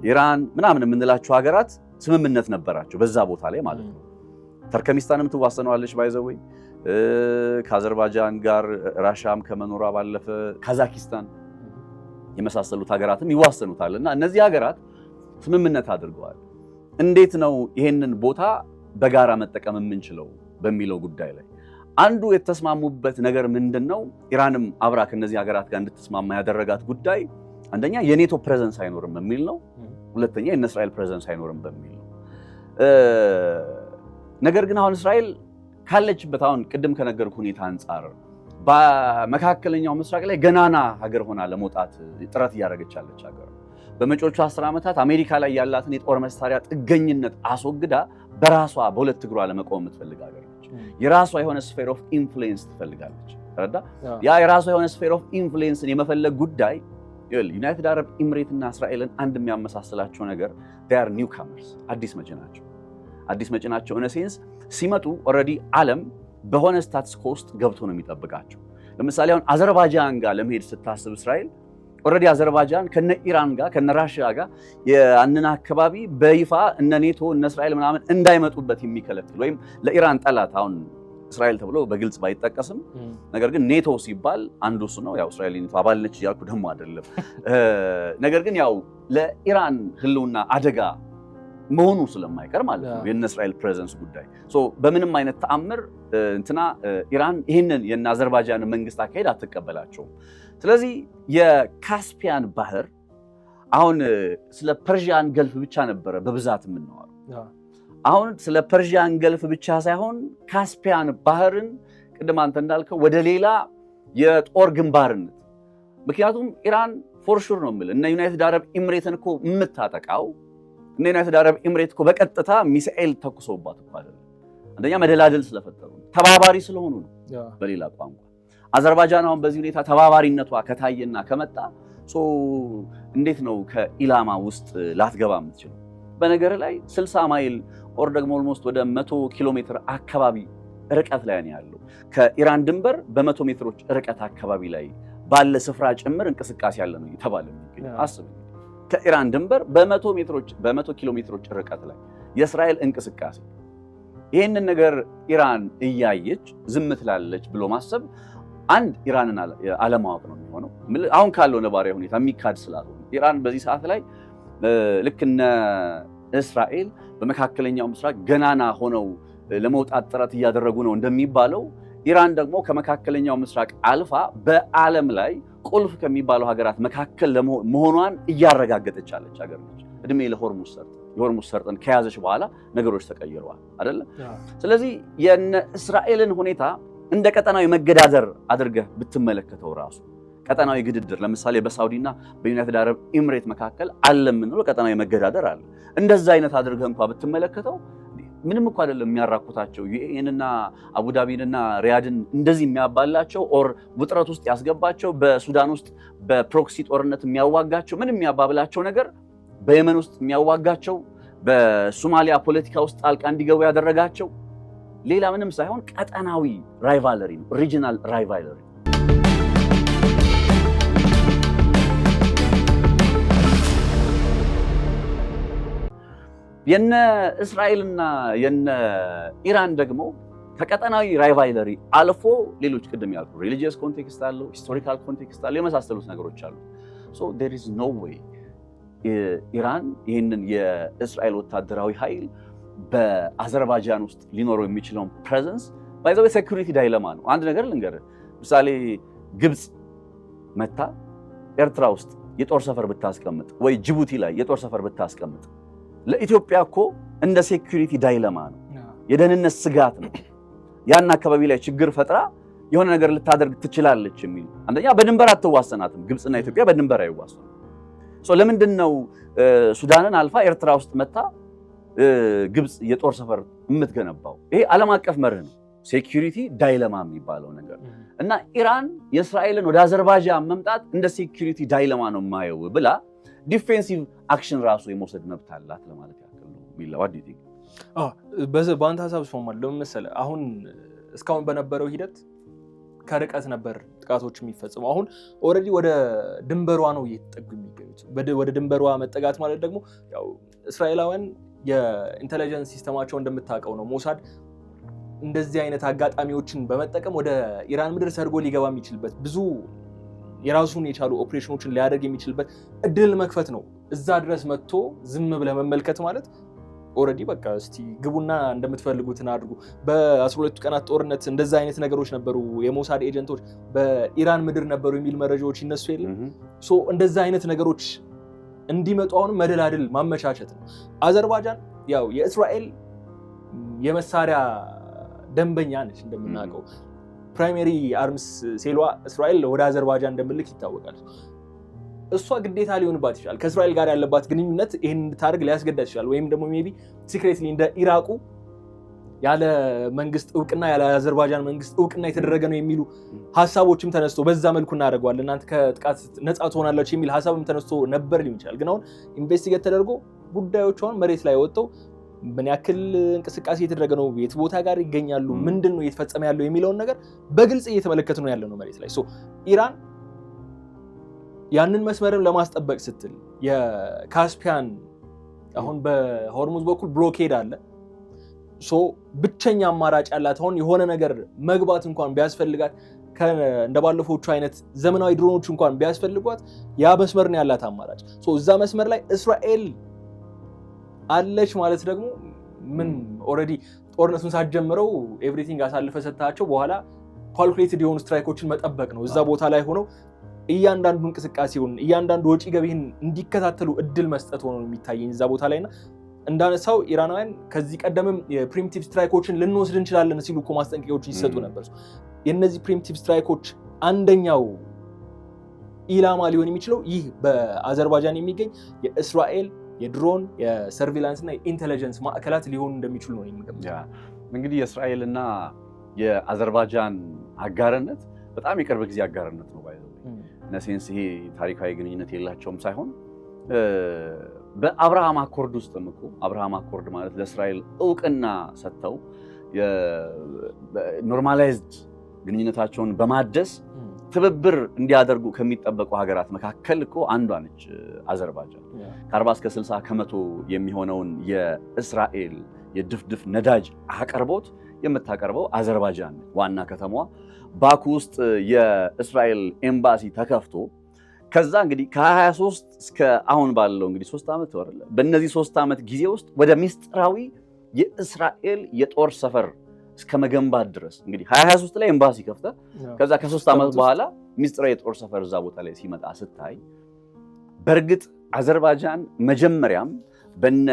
ኢራን ምናምን የምንላቸው ሀገራት ስምምነት ነበራቸው በዛ ቦታ ላይ ማለት ነው። ተርከሚስታንም ትዋሰነዋለች ባይዘው ከአዘርባይጃን ጋር ራሽያም ከመኖሯ ባለፈ ካዛኪስታን የመሳሰሉት ሀገራትም ይዋሰኑታል እና እነዚህ ሀገራት ስምምነት አድርገዋል። እንዴት ነው ይሄንን ቦታ በጋራ መጠቀም የምንችለው በሚለው ጉዳይ ላይ አንዱ የተስማሙበት ነገር ምንድነው? ኢራንም አብራ ከነዚህ ሀገራት ጋር እንድትስማማ ያደረጋት ጉዳይ አንደኛ የኔቶ ፕሬዘንስ አይኖርም በሚል ነው። ሁለተኛ የእነ እስራኤል ፕሬዘንስ አይኖርም በሚል ነው። ነገር ግን አሁን እስራኤል ካለችበት አሁን ቅድም ከነገርኩ ሁኔታ አንጻር በመካከለኛው ምስራቅ ላይ ገናና ሀገር ሆና ለመውጣት ጥረት እያደረገች ያለች ሀገር በመጪዎቹ 10 ዓመታት አሜሪካ ላይ ያላትን የጦር መሳሪያ ጥገኝነት አስወግዳ በራሷ በሁለት እግሯ ለመቆም የምትፈልግ ሀገር ነች። የራሷ የሆነ ስፌር ኦፍ ኢንፍሉዌንስ ትፈልጋለች። ተረዳ? ያ የራሷ የሆነ ስፌር ኦፍ ኢንፍሉዌንስን የመፈለግ ጉዳይ ዩናይትድ አረብ ኤሚሬት እና እስራኤልን አንድ የሚያመሳስላቸው ነገር they are newcomers አዲስ መጪ ናቸው። አዲስ መጪ ናቸው in a sense ሲመጡ ኦልሬዲ ዓለም በሆነ ስታትስ ኮ ውስጥ ገብቶ ነው የሚጠብቃቸው። ለምሳሌ አሁን አዘርባይጃን ጋር ለመሄድ ስታስብ እስራኤል ኦልሬዲ አዘርባይጃን ከነ ኢራን ጋር ከነ ራሽያ ጋር ያንን አካባቢ በይፋ እነ ኔቶ እነ እስራኤል ምናምን እንዳይመጡበት የሚከለክል ወይም ለኢራን ጠላት አሁን እስራኤል ተብሎ በግልጽ ባይጠቀስም ነገር ግን ኔቶ ሲባል አንዱ እሱ ነው። ያው እስራኤል ኔቶ አባል ነች እያልኩ ደግሞ አይደለም። ነገር ግን ያው ለኢራን ህልውና አደጋ መሆኑ ስለማይቀር ማለት ነው የነ እስራኤል ፕሬዘንስ ጉዳይ በምንም አይነት ተአምር እንትና ኢራን ይህንን የነ አዘርባይጃን መንግስት አካሄድ አትቀበላቸውም። ስለዚህ የካስፒያን ባህር አሁን ስለ ፐርሺያን ገልፍ ብቻ ነበረ በብዛት የምናወራው። አሁን ስለ ፐርሺያን ገልፍ ብቻ ሳይሆን ካስፒያን ባህርን ቅድም አንተ እንዳልከው ወደ ሌላ የጦር ግንባርነት ምክንያቱም ኢራን ፎር ሹር ነው የምልህ እነ ዩናይትድ አረብ ኤሚሬትን እኮ የምታጠቃው እነ ዩናይትድ አረብ ኤሚሬት እኮ በቀጥታ ሚሳኤል ተኩሶባት እኮ አይደለም። አንደኛ መደላደል ስለፈጠሩ ተባባሪ ስለሆኑ ነው። በሌላ ቋንቋ አዘርባይጃን አሁን በዚህ ሁኔታ ተባባሪነቷ ከታየና ከመጣ እንዴት ነው ከኢላማ ውስጥ ላትገባ የምትችለው? በነገር ላይ 60 ማይል ኦር ደግሞ ኦልሞስት ወደ 100 ኪሎ ሜትር አካባቢ ርቀት ላይ ነው ያለው። ከኢራን ድንበር በ100 ሜትሮች ርቀት አካባቢ ላይ ባለ ስፍራ ጭምር እንቅስቃሴ ያለ ነው እየተባለ ነው። አስብ ከኢራን ድንበር በ100 ኪሎ ሜትሮች ርቀት ላይ የእስራኤል እንቅስቃሴ። ይህንን ነገር ኢራን እያየች ዝም ትላለች ብሎ ማሰብ አንድ ኢራንን አለማወቅ ነው የሚሆነው። አሁን ካለው ነባራዊ ሁኔታ የሚካድ ስላልሆነ ኢራን በዚህ ሰዓት ላይ ልክ እነ እስራኤል በመካከለኛው ምስራቅ ገናና ሆነው ለመውጣት ጥረት እያደረጉ ነው እንደሚባለው ኢራን ደግሞ ከመካከለኛው ምስራቅ አልፋ በዓለም ላይ ቁልፍ ከሚባለው ሀገራት መካከል መሆኗን እያረጋገጠች ያለች ሀገር ነች። እድሜ ለሆርሙዝ ሰርጥ የሆርሙዝ ሰርጥን ከያዘች በኋላ ነገሮች ተቀይረዋል አይደለ? ስለዚህ የነ እስራኤልን ሁኔታ እንደ ቀጠናዊ መገዳደር አድርገህ ብትመለከተው ራሱ ቀጠናዊ ግድድር ለምሳሌ በሳውዲና በዩናይትድ አረብ ኤሚሬት መካከል አለ የምንለው ቀጠናዊ መገዳደር አለ። እንደዛ አይነት አድርገህ እንኳን ብትመለከተው ምንም እኮ አይደለም የሚያራኩታቸው ዩኤኢንና አቡዳቢንና ሪያድን እንደዚህ የሚያባላቸው ኦር ውጥረት ውስጥ ያስገባቸው በሱዳን ውስጥ በፕሮክሲ ጦርነት የሚያዋጋቸው ምንም የሚያባብላቸው ነገር በየመን ውስጥ የሚያዋጋቸው በሶማሊያ ፖለቲካ ውስጥ ጣልቃ እንዲገቡ ያደረጋቸው ሌላ ምንም ሳይሆን ቀጠናዊ ራይቫለሪ ነው፣ ሪጂናል ራይቫለሪ። የነ እስራኤልና የነ ኢራን ደግሞ ከቀጠናዊ ራይቫለሪ አልፎ ሌሎች ቅድም ያልኩ ሪሊጂየስ ኮንቴክስት አለው፣ ሂስቶሪካል ኮንቴክስት አለው፣ የመሳሰሉት ነገሮች አሉ። ሶ ዜር ኢዝ ኖ ዌይ ኢራን ይህንን የእስራኤል ወታደራዊ ኃይል በአዘርባይጃን ውስጥ ሊኖረው የሚችለውን ፕሬዘንስ ባይዘው ሴኩሪቲ ዳይለማ ነው። አንድ ነገር ልንገርህ፣ ምሳሌ ግብፅ መታ ኤርትራ ውስጥ የጦር ሰፈር ብታስቀምጥ ወይ ጅቡቲ ላይ የጦር ሰፈር ብታስቀምጥ ለኢትዮጵያ እኮ እንደ ሴኩሪቲ ዳይለማ ነው፣ የደህንነት ስጋት ነው። ያን አካባቢ ላይ ችግር ፈጥራ የሆነ ነገር ልታደርግ ትችላለች የሚል አንደኛ በድንበር አትዋሰናትም። ግብፅና ኢትዮጵያ በድንበር አይዋሰኑ። ለምንድን ነው ሱዳንን አልፋ ኤርትራ ውስጥ መታ ግብፅ የጦር ሰፈር የምትገነባው? ይሄ ዓለም አቀፍ መርህ ነው። ስለዚህ ሴኩሪቲ ዳይለማ የሚባለው ነገር እና ኢራን የእስራኤልን ወደ አዘርባይጃን መምጣት እንደ ሴኩሪቲ ዳይለማ ነው የማየው ብላ ዲፌንሲቭ አክሽን ራሱ የመውሰድ መብት አላት ለማለት ያክል ነው የሚለው አዲቲ በአንተ ሀሳብ ስማማለሁ። ለምን መሰለህ አሁን እስካሁን በነበረው ሂደት ከርቀት ነበር ጥቃቶች የሚፈጽመው። አሁን ኦልሬዲ ወደ ድንበሯ ነው እየተጠጉ የሚገኙት። ወደ ድንበሯ መጠጋት ማለት ደግሞ ያው እስራኤላውያን የኢንተለጀንስ ሲስተማቸው እንደምታውቀው ነው ሞሳድ እንደዚህ አይነት አጋጣሚዎችን በመጠቀም ወደ ኢራን ምድር ሰርጎ ሊገባ የሚችልበት ብዙ የራሱን የቻሉ ኦፕሬሽኖችን ሊያደርግ የሚችልበት እድል መክፈት ነው። እዛ ድረስ መጥቶ ዝም ብለህ መመልከት ማለት ኦልሬዲ በቃ እስቲ ግቡና እንደምትፈልጉትን አድርጉ። በ12 ቀናት ጦርነት እንደዛ አይነት ነገሮች ነበሩ፣ የሞሳድ ኤጀንቶች በኢራን ምድር ነበሩ የሚል መረጃዎች ይነሱ የለም። ሶ እንደዛ አይነት ነገሮች እንዲመጡ አሁን መደላድል ማመቻቸት ነው። አዘርባይጃን ያው የእስራኤል የመሳሪያ ደንበኛ ነች እንደምናውቀው። ፕራይመሪ አርምስ ሴሏ እስራኤል ወደ አዘርባይጃን እንደምልክ ይታወቃል። እሷ ግዴታ ሊሆንባት ይችላል። ከእስራኤል ጋር ያለባት ግንኙነት ይህን እንድታደርግ ሊያስገዳት ይችላል። ወይም ደግሞ ሜይ ቢ ሲክሬትሊ እንደ ኢራቁ ያለ መንግስት እውቅና ያለ አዘርባይጃን መንግስት እውቅና የተደረገ ነው የሚሉ ሀሳቦችም ተነስቶ በዛ መልኩ እናደርገዋለን እናንተ ከጥቃት ነፃ ትሆናላችሁ የሚል ሀሳብም ተነስቶ ነበር ሊሆን ይችላል። ግን አሁን ኢንቨስቲጌት ተደርጎ ጉዳዮች አሁን መሬት ላይ ወጥተው ምን ያክል እንቅስቃሴ የተደረገ ነው፣ የት ቦታ ጋር ይገኛሉ፣ ምንድን ነው እየተፈጸመ ያለው የሚለውን ነገር በግልጽ እየተመለከት ነው ያለው ነው መሬት ላይ። ኢራን ያንን መስመርም ለማስጠበቅ ስትል የካስፒያን አሁን በሆርሙዝ በኩል ብሎኬድ አለ። ብቸኛ አማራጭ ያላት አሁን የሆነ ነገር መግባት እንኳን ቢያስፈልጋት እንደባለፎቹ አይነት ዘመናዊ ድሮኖች እንኳን ቢያስፈልጓት ያ መስመር ነው ያላት አማራጭ። እዛ መስመር ላይ እስራኤል አለች ማለት ደግሞ ምን ኦልሬዲ ጦርነቱን ሳትጀምረው ኤቭሪቲንግ አሳልፈ ሰጣቸው በኋላ ካልኩሌትድ የሆኑ ስትራይኮችን መጠበቅ ነው። እዛ ቦታ ላይ ሆነው እያንዳንዱ እንቅስቃሴውን እያንዳንዱ ወጪ ገቢህን እንዲከታተሉ እድል መስጠት ሆኖ የሚታየኝ እዛ ቦታ ላይና እንዳነሳው ኢራናውያን ከዚህ ቀደምም የፕሪሚቲቭ ስትራይኮችን ልንወስድ እንችላለን ሲሉ እኮ ማስጠንቀቂያዎች ይሰጡ ነበር። የነዚህ ፕሪሚቲቭ ስትራይኮች አንደኛው ኢላማ ሊሆን የሚችለው ይህ በአዘርባይጃን የሚገኝ የእስራኤል የድሮን የሰርቪላንስ እና የኢንተለጀንስ ማዕከላት ሊሆኑ እንደሚችሉ ነው የሚገምተው። እንግዲህ የእስራኤልና የአዘርባይጃን አጋርነት በጣም የቅርብ ጊዜ አጋርነት ነው ባይዘው ነሴንስ ይሄ ታሪካዊ ግንኙነት የላቸውም ሳይሆን በአብርሃም አኮርድ ውስጥም እኮ አብርሃም አኮርድ ማለት ለእስራኤል እውቅና ሰጥተው ኖርማላይዝድ ግንኙነታቸውን በማደስ ትብብር እንዲያደርጉ ከሚጠበቁ ሀገራት መካከል እኮ አንዷ ነች አዘርባይጃን። ከ40 እስከ 60 ከመቶ የሚሆነውን የእስራኤል የድፍድፍ ነዳጅ አቅርቦት የምታቀርበው አዘርባይጃን ዋና ከተማዋ ባኩ ውስጥ የእስራኤል ኤምባሲ ተከፍቶ ከዛ እንግዲህ ከ23 እስከ አሁን ባለው እንግዲህ 3 ዓመት ወርለ በእነዚህ 3 ዓመት ጊዜ ውስጥ ወደ ሚስጥራዊ የእስራኤል የጦር ሰፈር እስከ መገንባት ድረስ እንግዲህ 23 ላይ ኤምባሲ ከፍተ ከዛ ከ3 ዓመት በኋላ ሚስጥራዊ የጦር ሰፈር እዛ ቦታ ላይ ሲመጣ ስታይ በእርግጥ አዘርባይጃን መጀመሪያም በነ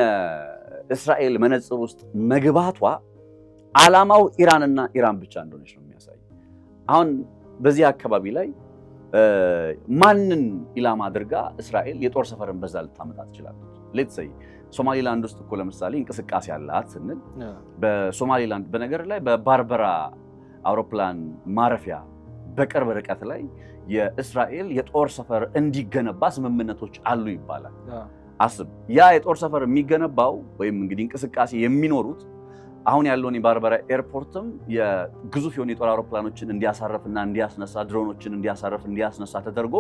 እስራኤል መነጽር ውስጥ መግባቷ ዓላማው ኢራንና ኢራን ብቻ እንደሆነች ነው የሚያሳይ። አሁን በዚህ አካባቢ ላይ ማንን ኢላማ አድርጋ እስራኤል የጦር ሰፈርን በዛ ልታመጣ ትችላለች? ሌትስ ሴይ ሶማሊላንድ ውስጥ እኮ ለምሳሌ እንቅስቃሴ አላት ስንል በሶማሊላንድ በነገር ላይ በባርበራ አውሮፕላን ማረፊያ በቅርብ ርቀት ላይ የእስራኤል የጦር ሰፈር እንዲገነባ ስምምነቶች አሉ ይባላል። አስብ፣ ያ የጦር ሰፈር የሚገነባው ወይም እንግዲህ እንቅስቃሴ የሚኖሩት አሁን ያለውን የባርበራ ኤርፖርትም የግዙፍ የሆኑ የጦር አውሮፕላኖችን እንዲያሳርፍና እንዲያስነሳ ድሮኖችን እንዲያሳርፍ እንዲያስነሳ ተደርጎ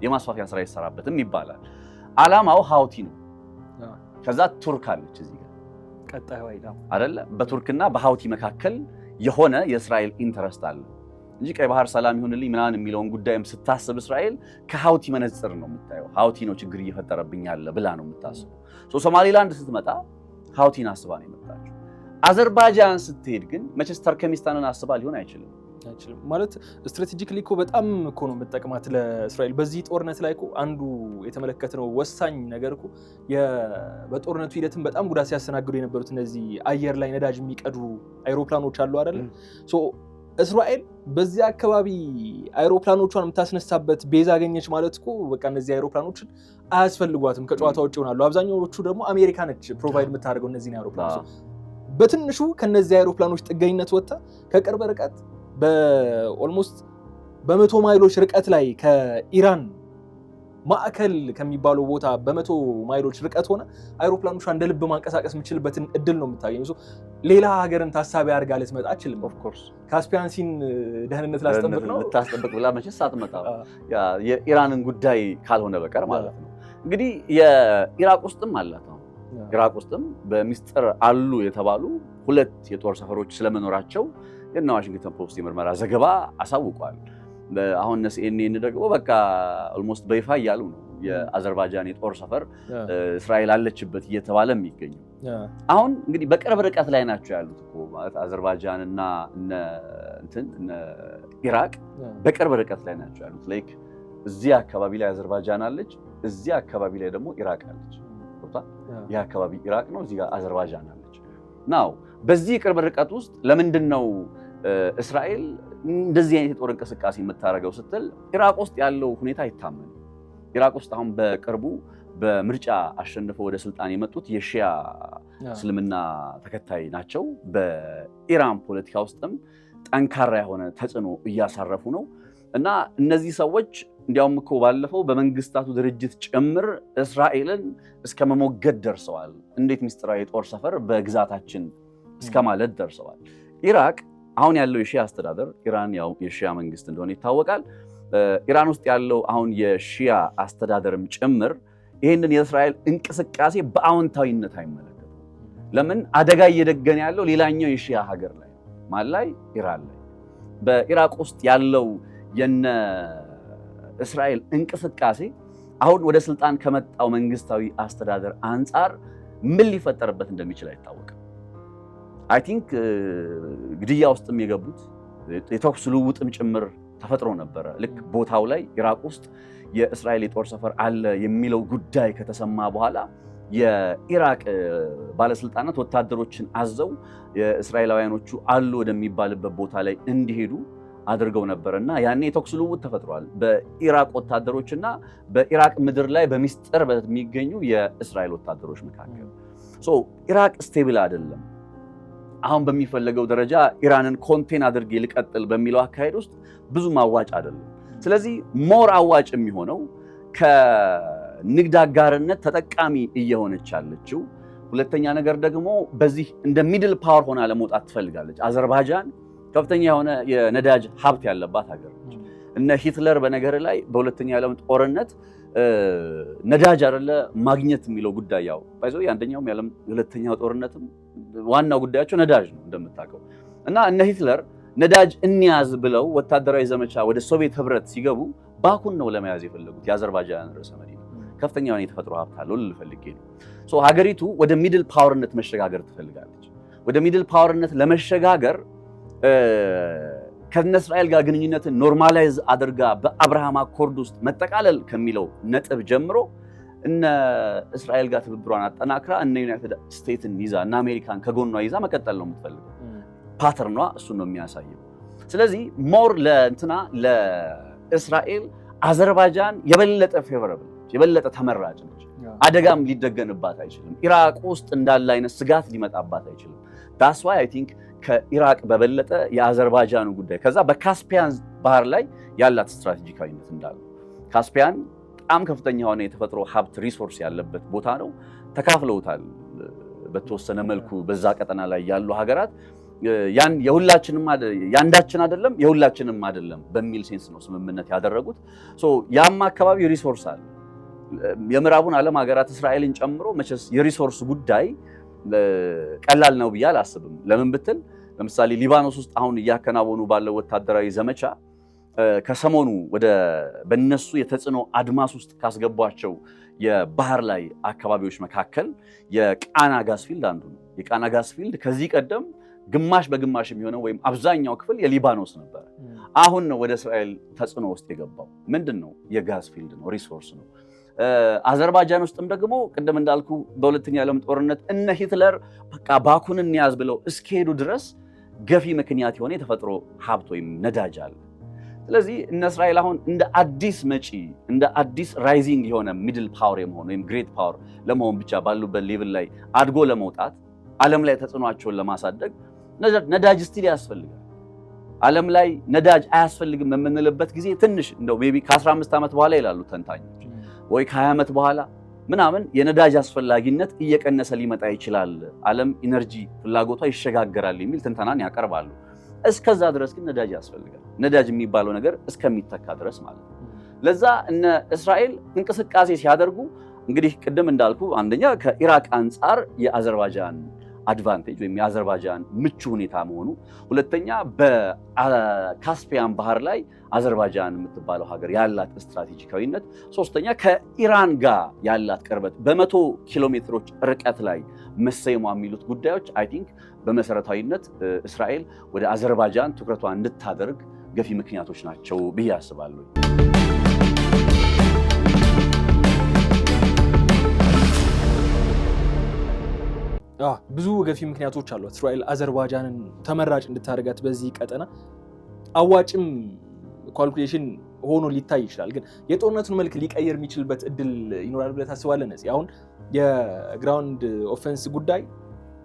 የማስፋፊያ ስራ ይሰራበትም ይባላል። ዓላማው ሀውቲ ነው። ከዛ ቱርክ አለች እዚህ ጋር ቀጣዩ አይደለ? በቱርክና በሀውቲ መካከል የሆነ የእስራኤል ኢንተረስት አለ እንጂ ቀይ ባህር ሰላም ይሁንልኝ ምናምን የሚለውን ጉዳይም ስታስብ እስራኤል ከሀውቲ መነጽር ነው የምታየው። ሀውቲ ነው ችግር እየፈጠረብኝ ያለ ብላ ነው የምታስበው። ሶማሊላንድ ስትመጣ ሀውቲን አስባ ነው የመጣችው። አዘርባይጃን ስትሄድ ግን መቼስ ተርከሚስታንን አስባ ሊሆን አይችልም ማለት ስትራቴጂካሊ እኮ በጣም እኮ ነው የምትጠቅማት ለእስራኤል። በዚህ ጦርነት ላይ እኮ አንዱ የተመለከትነው ወሳኝ ነገር እኮ በጦርነቱ ሂደትም በጣም ጉዳት ሲያስተናግዱ የነበሩት እነዚህ አየር ላይ ነዳጅ የሚቀዱ አይሮፕላኖች አሉ አይደል? እስራኤል በዚህ አካባቢ አይሮፕላኖቿን የምታስነሳበት ቤዝ አገኘች ማለት እኮ በቃ እነዚህ አይሮፕላኖችን አያስፈልጓትም፣ ከጨዋታ ውጭ ይሆናሉ። አብዛኛዎቹ ደግሞ አሜሪካ ነች ፕሮቫይድ የምታደርገው እነዚህን አይሮፕላኖች። በትንሹ ከነዚህ አይሮፕላኖች ጥገኝነት ወጣ ከቅርብ ርቀት በኦልሞስት በ100 ማይሎች ርቀት ላይ ከኢራን ማዕከል ከሚባለው ቦታ በ100 ማይሎች ርቀት ሆነ አይሮፕላኖቿ እንደ ልብ ማንቀሳቀስ የምችልበትን እድል ነው የምታገኘው። ሌላ ሀገርን ታሳቢ አድርጋ ልትመጣ አትችልም። ኦፍ ኮርስ ካስፒያን ሲን ደህንነት ላስጠብቅ ነው ልታስጠብቅ ብላ መቼስ አትመጣም፣ የኢራንን ጉዳይ ካልሆነ በቀር ማለት ነው። እንግዲህ የኢራቅ ውስጥም አላት። ኢራቅ ውስጥም በሚስጥር አሉ የተባሉ 2 የጦር ሰፈሮች ስለመኖራቸው የነ ዋሽንግተን ፖስት የምርመራ ዘገባ አሳውቋል። አሁን CNN ደግሞ በቃ ኦልሞስት በይፋ እያሉ ነው የአዘርባይጃን የጦር ሰፈር እስራኤል አለችበት እየተባለ የሚገኙ። አሁን እንግዲህ በቅርብ ርቀት ላይ ናቸው ያሉት እኮ ማለት አዘርባይጃን እና እነ ኢራቅ በቅርብ ርቀት ላይ ናቸው ያሉት። ላይክ እዚህ አካባቢ ላይ አዘርባይጃን አለች፣ እዚህ አካባቢ ላይ ደግሞ ኢራቅ አለች። ይህ አካባቢ ኢራቅ ነው፣ እዚህ ጋር አዘርባይጃን አለች። ናው በዚህ ቅርብ ርቀት ውስጥ ለምንድን ነው እስራኤል እንደዚህ አይነት የጦር እንቅስቃሴ የምታደርገው ስትል ኢራቅ ውስጥ ያለው ሁኔታ አይታመንም። ኢራቅ ውስጥ አሁን በቅርቡ በምርጫ አሸንፈው ወደ ስልጣን የመጡት የሺያ እስልምና ተከታይ ናቸው። በኢራን ፖለቲካ ውስጥም ጠንካራ የሆነ ተጽዕኖ እያሳረፉ ነው እና እነዚህ ሰዎች እንዲያውም እኮ ባለፈው በመንግስታቱ ድርጅት ጭምር እስራኤልን እስከ መሞገድ ደርሰዋል። እንዴት ምስጢራዊ የጦር ሰፈር በግዛታችን እስከ ማለት ደርሰዋል። ኢራቅ አሁን ያለው የሺያ አስተዳደር ኢራን ያው የሺያ መንግስት እንደሆነ ይታወቃል። ኢራን ውስጥ ያለው አሁን የሺያ አስተዳደርም ጭምር ይህንን የእስራኤል እንቅስቃሴ በአዎንታዊነት አይመለከቱም። ለምን? አደጋ እየደገነ ያለው ሌላኛው የሺያ ሀገር ላይ ማን ላይ? ኢራን ላይ። በኢራቅ ውስጥ ያለው የነ እስራኤል እንቅስቃሴ አሁን ወደ ስልጣን ከመጣው መንግስታዊ አስተዳደር አንጻር ምን ሊፈጠርበት እንደሚችል አይታወቅም። አይ ቲንክ ግድያ ውስጥም የገቡት የተኩስ ልውውጥም ጭምር ተፈጥሮ ነበረ። ልክ ቦታው ላይ ኢራቅ ውስጥ የእስራኤል የጦር ሰፈር አለ የሚለው ጉዳይ ከተሰማ በኋላ የኢራቅ ባለስልጣናት ወታደሮችን አዘው የእስራኤላውያኖቹ አሉ ወደሚባልበት ቦታ ላይ እንዲሄዱ አድርገው ነበር እና ያኔ የተኩስ ልውውጥ ተፈጥሯል በኢራቅ ወታደሮችና በኢራቅ ምድር ላይ በሚስጥር በሚገኙ የእስራኤል ወታደሮች መካከል። ኢራቅ ስቴብል አይደለም። አሁን በሚፈለገው ደረጃ ኢራንን ኮንቴን አድርጌ ልቀጥል በሚለው አካሄድ ውስጥ ብዙ ማዋጭ አይደለም። ስለዚህ ሞር አዋጭ የሚሆነው ከንግድ አጋርነት ተጠቃሚ እየሆነች ያለችው፣ ሁለተኛ ነገር ደግሞ በዚህ እንደ ሚድል ፓወር ሆና ለመውጣት ትፈልጋለች። አዘርባይጃን ከፍተኛ የሆነ የነዳጅ ሀብት ያለባት ሀገር ነች። እነ ሂትለር በነገር ላይ በሁለተኛው የዓለም ጦርነት ነዳጅ አይደለ ማግኘት የሚለው ጉዳይ ያው ባይዞ የአንደኛውም የዓለም ሁለተኛው ጦርነትም ዋናው ጉዳያቸው ነዳጅ ነው እንደምታውቀው። እና እነ ሂትለር ነዳጅ እንያዝ ብለው ወታደራዊ ዘመቻ ወደ ሶቪየት ህብረት ሲገቡ ባኩን ነው ለመያዝ የፈለጉት። የአዘርባይጃን ርዕሰ መዲና ከፍተኛ የሆነ የተፈጥሮ ሀብት አለው ልፈልጌ ነው። ሀገሪቱ ወደ ሚድል ፓወርነት መሸጋገር ትፈልጋለች። ወደ ሚድል ፓወርነት ለመሸጋገር ከነ እስራኤል ጋር ግንኙነትን ኖርማላይዝ አድርጋ በአብርሃም አኮርድ ውስጥ መጠቃለል ከሚለው ነጥብ ጀምሮ እነ እስራኤል ጋር ትብብሯን አጠናክራ እነ ዩናይትድ ስቴትስን ይዛ እና አሜሪካን ከጎኗ ይዛ መቀጠል ነው የምትፈልገው። ፓተርኗ እሱን ነው የሚያሳየው። ስለዚህ ሞር ለእስራኤል አዘርባይጃን የበለጠ ፌቨረብል የበለጠ ተመራጭ ነች። አደጋም ሊደገንባት አይችልም። ኢራቅ ውስጥ እንዳለ አይነት ስጋት ሊመጣባት አይችልም። ዳስ ዋይ አይ ቲንክ ከኢራቅ በበለጠ የአዘርባይጃኑ ጉዳይ ከዛ በካስፒያን ባህር ላይ ያላት ስትራቴጂካዊነት እንዳለ ካስፒያን በጣም ከፍተኛ የሆነ የተፈጥሮ ሀብት ሪሶርስ ያለበት ቦታ ነው። ተካፍለውታል በተወሰነ መልኩ በዛ ቀጠና ላይ ያሉ ሀገራት ያን የሁላችንም ያንዳችን አይደለም የሁላችንም አይደለም በሚል ሴንስ ነው ስምምነት ያደረጉት። ያም አካባቢ ሪሶርስ አለ። የምዕራቡን ዓለም ሀገራት እስራኤልን ጨምሮ መቼስ የሪሶርስ ጉዳይ ቀላል ነው ብዬ አላስብም። ለምን ብትል ለምሳሌ ሊባኖስ ውስጥ አሁን እያከናወኑ ባለው ወታደራዊ ዘመቻ ከሰሞኑ በነሱ የተጽዕኖ አድማስ ውስጥ ካስገቧቸው የባህር ላይ አካባቢዎች መካከል የቃና ጋዝ ፊልድ አንዱ ነው። የቃና ጋዝ ፊልድ ከዚህ ቀደም ግማሽ በግማሽ የሚሆነው ወይም አብዛኛው ክፍል የሊባኖስ ነበር። አሁን ነው ወደ እስራኤል ተጽዕኖ ውስጥ የገባው። ምንድን ነው? የጋዝ ፊልድ ነው፣ ሪሶርስ ነው። አዘርባይጃን ውስጥም ደግሞ ቅድም እንዳልኩ በሁለተኛው የዓለም ጦርነት እነ ሂትለር በቃ ባኩን እንያዝ ብለው እስከሄዱ ድረስ ገፊ ምክንያት የሆነ የተፈጥሮ ሀብት ወይም ነዳጅ አለ። ስለዚህ እነ እስራኤል አሁን እንደ አዲስ መጪ እንደ አዲስ ራይዚንግ የሆነ ሚድል ፓወር የመሆን ወይም ግሬት ፓወር ለመሆን ብቻ ባሉበት ሌቭል ላይ አድጎ ለመውጣት ዓለም ላይ ተጽዕኖአቸውን ለማሳደግ ነዳጅ ስቲል ያስፈልጋል። ዓለም ላይ ነዳጅ አያስፈልግም የምንልበት ጊዜ ትንሽ እንደው ሜቢ ከ15 ዓመት በኋላ ይላሉ ተንታኞች ወይ ከ20 ዓመት በኋላ ምናምን የነዳጅ አስፈላጊነት እየቀነሰ ሊመጣ ይችላል፣ ዓለም ኢነርጂ ፍላጎቷ ይሸጋገራል የሚል ትንተናን ያቀርባሉ። እስከዛ ድረስ ግን ነዳጅ ያስፈልጋል። ነዳጅ የሚባለው ነገር እስከሚተካ ድረስ ማለት ነው። ለዛ እነ እስራኤል እንቅስቃሴ ሲያደርጉ እንግዲህ ቅድም እንዳልኩ አንደኛ ከኢራቅ አንጻር የአዘርባይጃን አድቫንቴጅ ወይም የአዘርባይጃን ምቹ ሁኔታ መሆኑ፣ ሁለተኛ በካስፒያን ባህር ላይ አዘርባይጃን የምትባለው ሀገር ያላት ስትራቴጂካዊነት፣ ሶስተኛ ከኢራን ጋር ያላት ቅርበት በ100 ኪሎ ሜትሮች ርቀት ላይ መሰየሟ የሚሉት ጉዳዮች አይ ቲንክ በመሰረታዊነት እስራኤል ወደ አዘርባይጃን ትኩረቷ እንድታደርግ ገፊ ምክንያቶች ናቸው ብዬ አስባለሁ። ብዙ ገፊ ምክንያቶች አሏት እስራኤል አዘርባይጃንን ተመራጭ እንድታደርጋት በዚህ ቀጠና አዋጭም ካልኩሌሽን ሆኖ ሊታይ ይችላል። ግን የጦርነቱን መልክ ሊቀየር የሚችልበት እድል ይኖራል ብለህ ታስባለህ? ነፂ፣ አሁን የግራውንድ ኦፌንስ ጉዳይ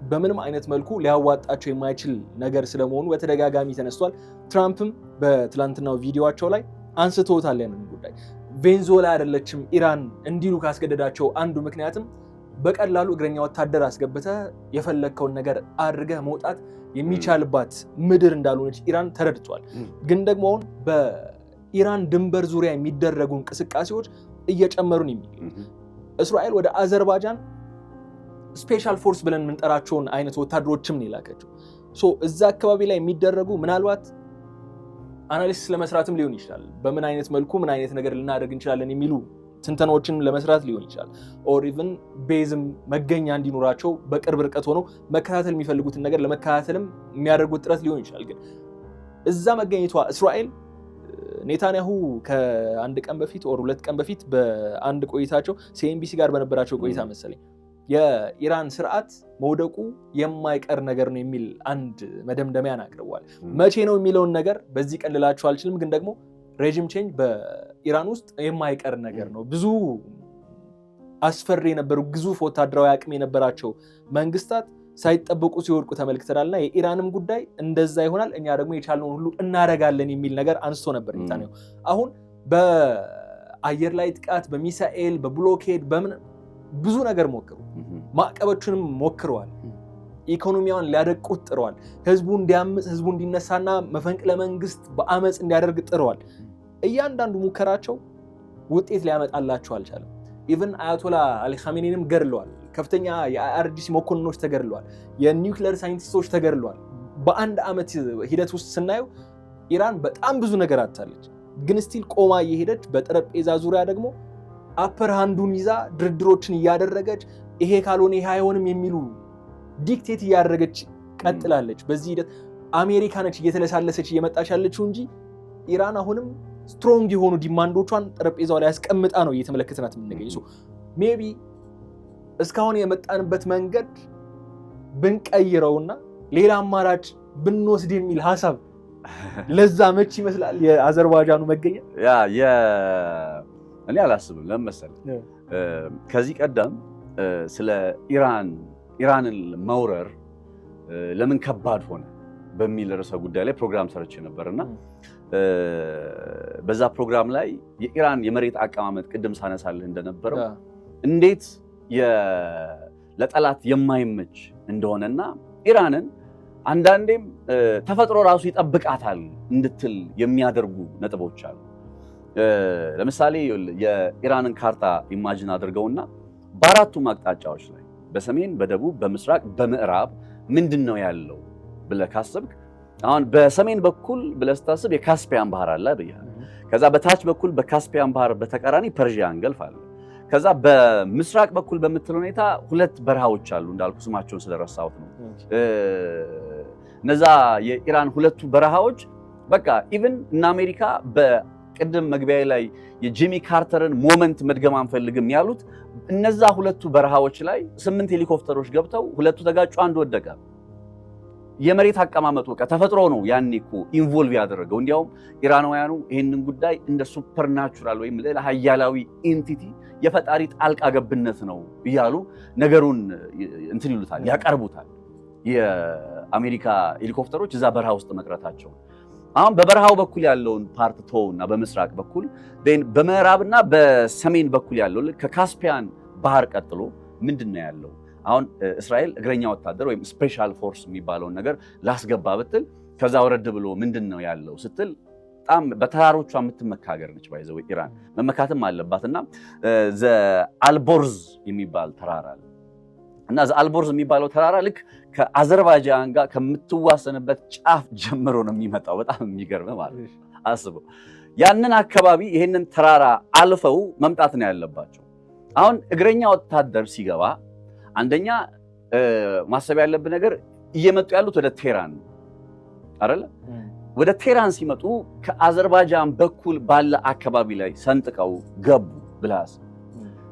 በምንም አይነት መልኩ ሊያዋጣቸው የማይችል ነገር ስለመሆኑ በተደጋጋሚ ተነስቷል። ትራምፕም በትላንትናው ቪዲዮቸው ላይ አንስተውታል ያንን ጉዳይ። ቬንዙዌላ አይደለችም ኢራን እንዲሉ ካስገደዳቸው አንዱ ምክንያትም በቀላሉ እግረኛ ወታደር አስገብተህ የፈለግከውን ነገር አድርገህ መውጣት የሚቻልባት ምድር እንዳልሆነች ኢራን ተረድቷል። ግን ደግሞ አሁን በኢራን ድንበር ዙሪያ የሚደረጉ እንቅስቃሴዎች እየጨመሩን የሚገኙ እስራኤል ወደ አዘርባይጃን ስፔሻል ፎርስ ብለን የምንጠራቸውን አይነት ወታደሮችም ነው የላከችው። እዛ አካባቢ ላይ የሚደረጉ ምናልባት አናሊሲስ ለመስራትም ሊሆን ይችላል። በምን አይነት መልኩ ምን አይነት ነገር ልናደርግ እንችላለን የሚሉ ትንተናዎችን ለመስራት ሊሆን ይችላል። ኦር ኢቭን ቤዝም መገኛ እንዲኖራቸው በቅርብ ርቀት ሆነው መከታተል የሚፈልጉትን ነገር ለመከታተልም የሚያደርጉት ጥረት ሊሆን ይችላል። ግን እዛ መገኘቷ እስራኤል ኔታንያሁ ከአንድ ቀን በፊት ኦር 2 ቀን በፊት በአንድ ቆይታቸው ሲኤንቢሲ ጋር በነበራቸው ቆይታ መሰለኝ የኢራን ስርዓት መውደቁ የማይቀር ነገር ነው የሚል አንድ መደምደሚያን አቅርበዋል። መቼ ነው የሚለውን ነገር በዚህ ቀን ልላችሁ አልችልም። ግን ደግሞ ሬጂም ቼንጅ በኢራን ውስጥ የማይቀር ነገር ነው። ብዙ አስፈሪ የነበሩ ግዙፍ ወታደራዊ አቅም የነበራቸው መንግስታት ሳይጠበቁ ሲወድቁ ተመልክተናልና የኢራንም ጉዳይ እንደዛ ይሆናል፣ እኛ ደግሞ የቻልነውን ሁሉ እናደርጋለን የሚል ነገር አንስቶ ነበር ኔታንያሁ። አሁን በአየር ላይ ጥቃት፣ በሚሳኤል፣ በብሎኬድ በምን ብዙ ነገር ሞክሩ፣ ማዕቀቦችንም ሞክረዋል። ኢኮኖሚያውን ሊያደቁት ጥረዋል። ህዝቡ እንዲያምጽ፣ ህዝቡ እንዲነሳና መፈንቅለ መንግስት በአመጽ እንዲያደርግ ጥረዋል። እያንዳንዱ ሙከራቸው ውጤት ሊያመጣላቸው አልቻለም። ኢቭን አያቶላ አሊ ኻሜኒንም ገድለዋል። ከፍተኛ የአይአርጂሲ መኮንኖች ተገድለዋል። የኒውክሌር ሳይንቲስቶች ተገድለዋል። በአንድ ዓመት ሂደት ውስጥ ስናየው ኢራን በጣም ብዙ ነገር አታለች። ግን ስቲል ቆማ እየሄደች በጠረጴዛ ዙሪያ ደግሞ አፐር ሃንዱን ይዛ ድርድሮችን እያደረገች ይሄ ካልሆነ ይሄ አይሆንም የሚሉ ዲክቴት እያደረገች ቀጥላለች። በዚህ ሂደት አሜሪካ ነች እየተለሳለሰች እየመጣች ያለችው እንጂ ኢራን አሁንም ስትሮንግ የሆኑ ዲማንዶቿን ጠረጴዛው ላይ ያስቀምጣ ነው እየተመለከተናት የምንገኝ። ሜቢ እስካሁን የመጣንበት መንገድ ብንቀይረውና ሌላ አማራጭ ብንወስድ የሚል ሀሳብ ለዛ መች ይመስላል የአዘርባይጃኑ መገኘት። እኔ አላስብም። ለምን መሰለህ? ከዚህ ቀደም ስለ ኢራንን መውረር ለምን ከባድ ሆነ በሚል ርዕሰ ጉዳይ ላይ ፕሮግራም ሰርቼ ነበርና በዛ ፕሮግራም ላይ የኢራን የመሬት አቀማመጥ ቅድም ሳነሳልህ እንደነበረው እንዴት ለጠላት የማይመች እንደሆነና ኢራንን አንዳንዴም ተፈጥሮ ራሱ ይጠብቃታል እንድትል የሚያደርጉ ነጥቦች አሉ። ለምሳሌ የኢራንን ካርታ ኢማጂን አድርገውና በአራቱም አቅጣጫዎች ላይ በሰሜን፣ በደቡብ፣ በምስራቅ፣ በምዕራብ ምንድነው ያለው ብለህ ካሰብክ አሁን በሰሜን በኩል ብለህ ስታስብ የካስፒያን ባህር አለ ብያለሁ። ከዛ በታች በኩል በካስፒያን ባህር በተቃራኒ ፐርሺያን ገልፍ አለ። ከዛ በምስራቅ በኩል በምትል ሁኔታ 2 በረሃዎች አሉ እንዳልኩ ስማቸውን ስለረሳሁት ነው። እነዛ የኢራን 2ቱ በረሃዎች በቃ ኢቭን እና አሜሪካ በቅድም መግቢያ ላይ የጂሚ ካርተርን ሞመንት መድገም አንፈልግም ያሉት እነዛ 2ቱ በረሃዎች ላይ 8 ሄሊኮፕተሮች ገብተው 2ቱ ተጋጩ፣ አንዱ ወደቀ። የመሬት አቀማመጡ በቃ ተፈጥሮ ነው ያኔ እኮ ኢንቮልቭ ያደረገው። እንዲያውም ኢራናውያኑ ይህንን ጉዳይ እንደ ሱፐርናቹራል ወይም ሌላ ሀያላዊ ኤንቲቲ የፈጣሪ ጣልቃ ገብነት ነው እያሉ ነገሩን እንትን ይሉታል፣ ያቀርቡታል። የአሜሪካ ሄሊኮፕተሮች እዛ በረሃ ውስጥ መቅረታቸው። አሁን በበረሃው በኩል ያለውን ፓርት ቶውና በምስራቅ በኩል በምዕራብና በሰሜን በኩል ያለው ከካስፒያን ባህር ቀጥሎ ምንድነው ያለው? አሁን እስራኤል እግረኛ ወታደር ወይም ስፔሻል ፎርስ የሚባለውን ነገር ላስገባ ብትል ከዛ ወረድ ብሎ ምንድነው ያለው ስትል በጣም በተራሮቿ የምትመካ ሀገር ነች። ባይዘው ኢራን መመካትም አለባትና አልቦርዝ የሚባል ተራራ አለ እና አልቦርዝ የሚባለው ተራራ ልክ ከአዘርባይጃን ጋር ከምትዋሰንበት ጫፍ ጀምሮ ነው የሚመጣው። በጣም የሚገርም ማለት ነው። አስበው ያንን አካባቢ ይሄንን ተራራ አልፈው መምጣት ነው ያለባቸው። አሁን እግረኛ ወታደር ሲገባ አንደኛ ማሰብ ያለብን ነገር እየመጡ ያሉት ወደ ቴህራን ነው አይደለ? ወደ ቴህራን ሲመጡ ከአዘርባይጃን በኩል ባለ አካባቢ ላይ ሰንጥቀው ገቡ ብላስ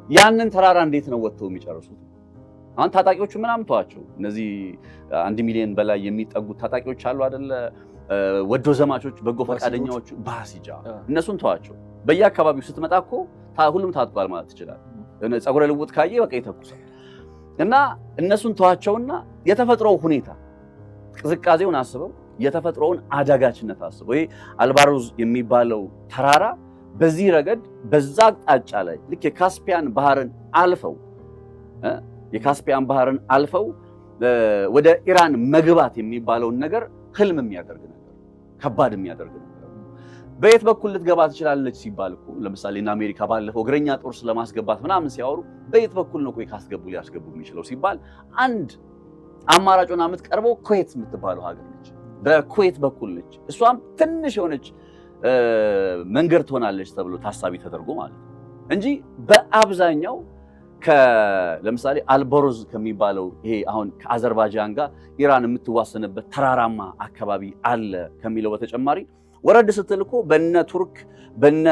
ያንን ተራራ እንዴት ነው ወጥተው የሚጨርሱት? አሁን ታጣቂዎቹ ምናምን ተዋቸው። እነዚህ 1 ሚሊዮን በላይ የሚጠጉ ታጣቂዎች አሉ አይደለ? ወዶ ዘማቾች፣ በጎ ፈቃደኛዎቹ ባሲጃ እነሱን ተዋቸው። በየአካባቢው ስትመጣ እኮ ሁሉም ታጥቋል ማለት ይችላል። ፀጉረ ልውጥ ካየ በቃ ይተኩሳል። እና እነሱን ተዋቸውና የተፈጥሮ ሁኔታ ቅዝቃዜውን አስበው፣ የተፈጥሮውን አዳጋችነት አስበው። ይሄ አልባሩዝ የሚባለው ተራራ በዚህ ረገድ በዛ አቅጣጫ ላይ ልክ የካስፒያን ባህርን አልፈው ወደ ኢራን መግባት የሚባለውን ነገር ህልም የሚያደርግ ነገር፣ ከባድ የሚያደርግ ነገር። በየት በኩል ልትገባ ትችላለች ሲባል እኮ ለምሳሌ እና አሜሪካ ባለፈው እግረኛ ጦር ስለማስገባት ምናምን ሲያወሩ በየት በኩል ነው ካስገቡ ሊያስገቡ የሚችለው ሲባል አንድ አማራጭና የምትቀርበው ኩዌት የምትባለው ሀገር ነች። በኩዌት በኩል ነች። እሷም ትንሽ የሆነች መንገድ ትሆናለች ተብሎ ታሳቢ ተደርጎ ማለት ነው እንጂ በአብዛኛው ለምሳሌ አልቦርዝ ከሚባለው ይሄ አሁን ከአዘርባይጃን ጋር ኢራን የምትዋሰንበት ተራራማ አካባቢ አለ ከሚለው በተጨማሪ ወረድ ስትል እኮ በነ ቱርክ በነ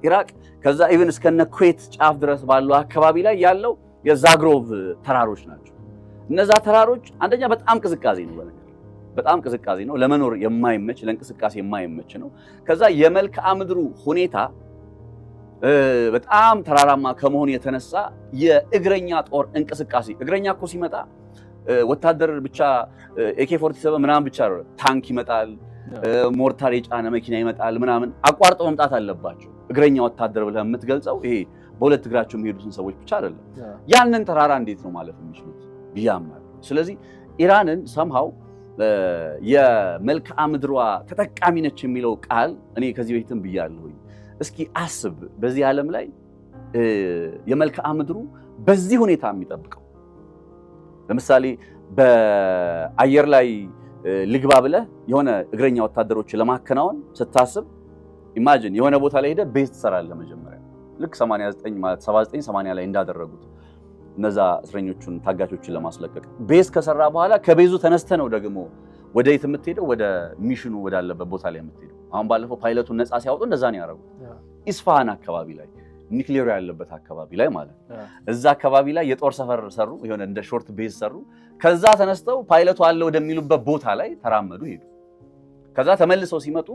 ኢራቅ ከዛ ኢቭን እስከነ ኩዌት ጫፍ ድረስ ባለው አካባቢ ላይ ያለው የዛግሮቭ ተራሮች ናቸው። እነዛ ተራሮች አንደኛ በጣም ቅዝቃዜ ነው፣ በጣም ቅዝቃዜ ነው፣ ለመኖር የማይመች ለእንቅስቃሴ የማይመች ነው። ከዛ የመልክዓ ምድሩ ሁኔታ በጣም ተራራማ ከመሆኑ የተነሳ የእግረኛ ጦር እንቅስቃሴ እግረኛ እኮ ሲመጣ ወታደር ብቻ AK47 ምናምን ብቻ ታንክ ይመጣል፣ ሞርታር የጫነ መኪና ይመጣል ምናምን አቋርጠው መምጣት አለባቸው። እግረኛ ወታደር ብለህ የምትገልጸው ይሄ በሁለት እግራቸው የሚሄዱትን ሰዎች ብቻ አይደለም። ያንን ተራራ እንዴት ነው ማለፍ የሚችሉት ብያምናል። ስለዚህ ኢራንን ሰምሃው የመልክዓ ምድሯ ተጠቃሚ ነች የሚለው ቃል እኔ ከዚህ በፊትም ብያለሁኝ። እስኪ አስብ፣ በዚህ ዓለም ላይ የመልክዓ ምድሩ በዚህ ሁኔታ የሚጠብቀው ለምሳሌ በአየር ላይ ልግባ ብለህ የሆነ እግረኛ ወታደሮች ለማከናወን ስታስብ ኢማጂን የሆነ ቦታ ላይ ሄደህ ቤዝ ትሰራለህ። መጀመሪያ ልክ 89 ማለት 79 80 ላይ እንዳደረጉት እነዛ እስረኞቹን ታጋቾችን ለማስለቀቅ ቤዝ ከሰራ በኋላ ከቤዙ ተነስተ ነው ደግሞ ወደ የት የምትሄደው? ወደ ሚሽኑ ወዳለበት ቦታ ላይ የምትሄደው። አሁን ባለፈው ፓይለቱን ነፃ ሲያወጡ እንደዛ ነው ያደረጉት። ኢስፋሃን አካባቢ ላይ ኒክሌር ያለበት አካባቢ ላይ ማለት እዛ አካባቢ ላይ የጦር ሰፈር ሰሩ፣ የሆነ እንደ ሾርት ቤዝ ሰሩ። ከዛ ተነስተው ፓይለቱ አለ ወደሚሉበት ቦታ ላይ ተራመዱ ሄዱ። ከዛ ተመልሰው ሲመጡ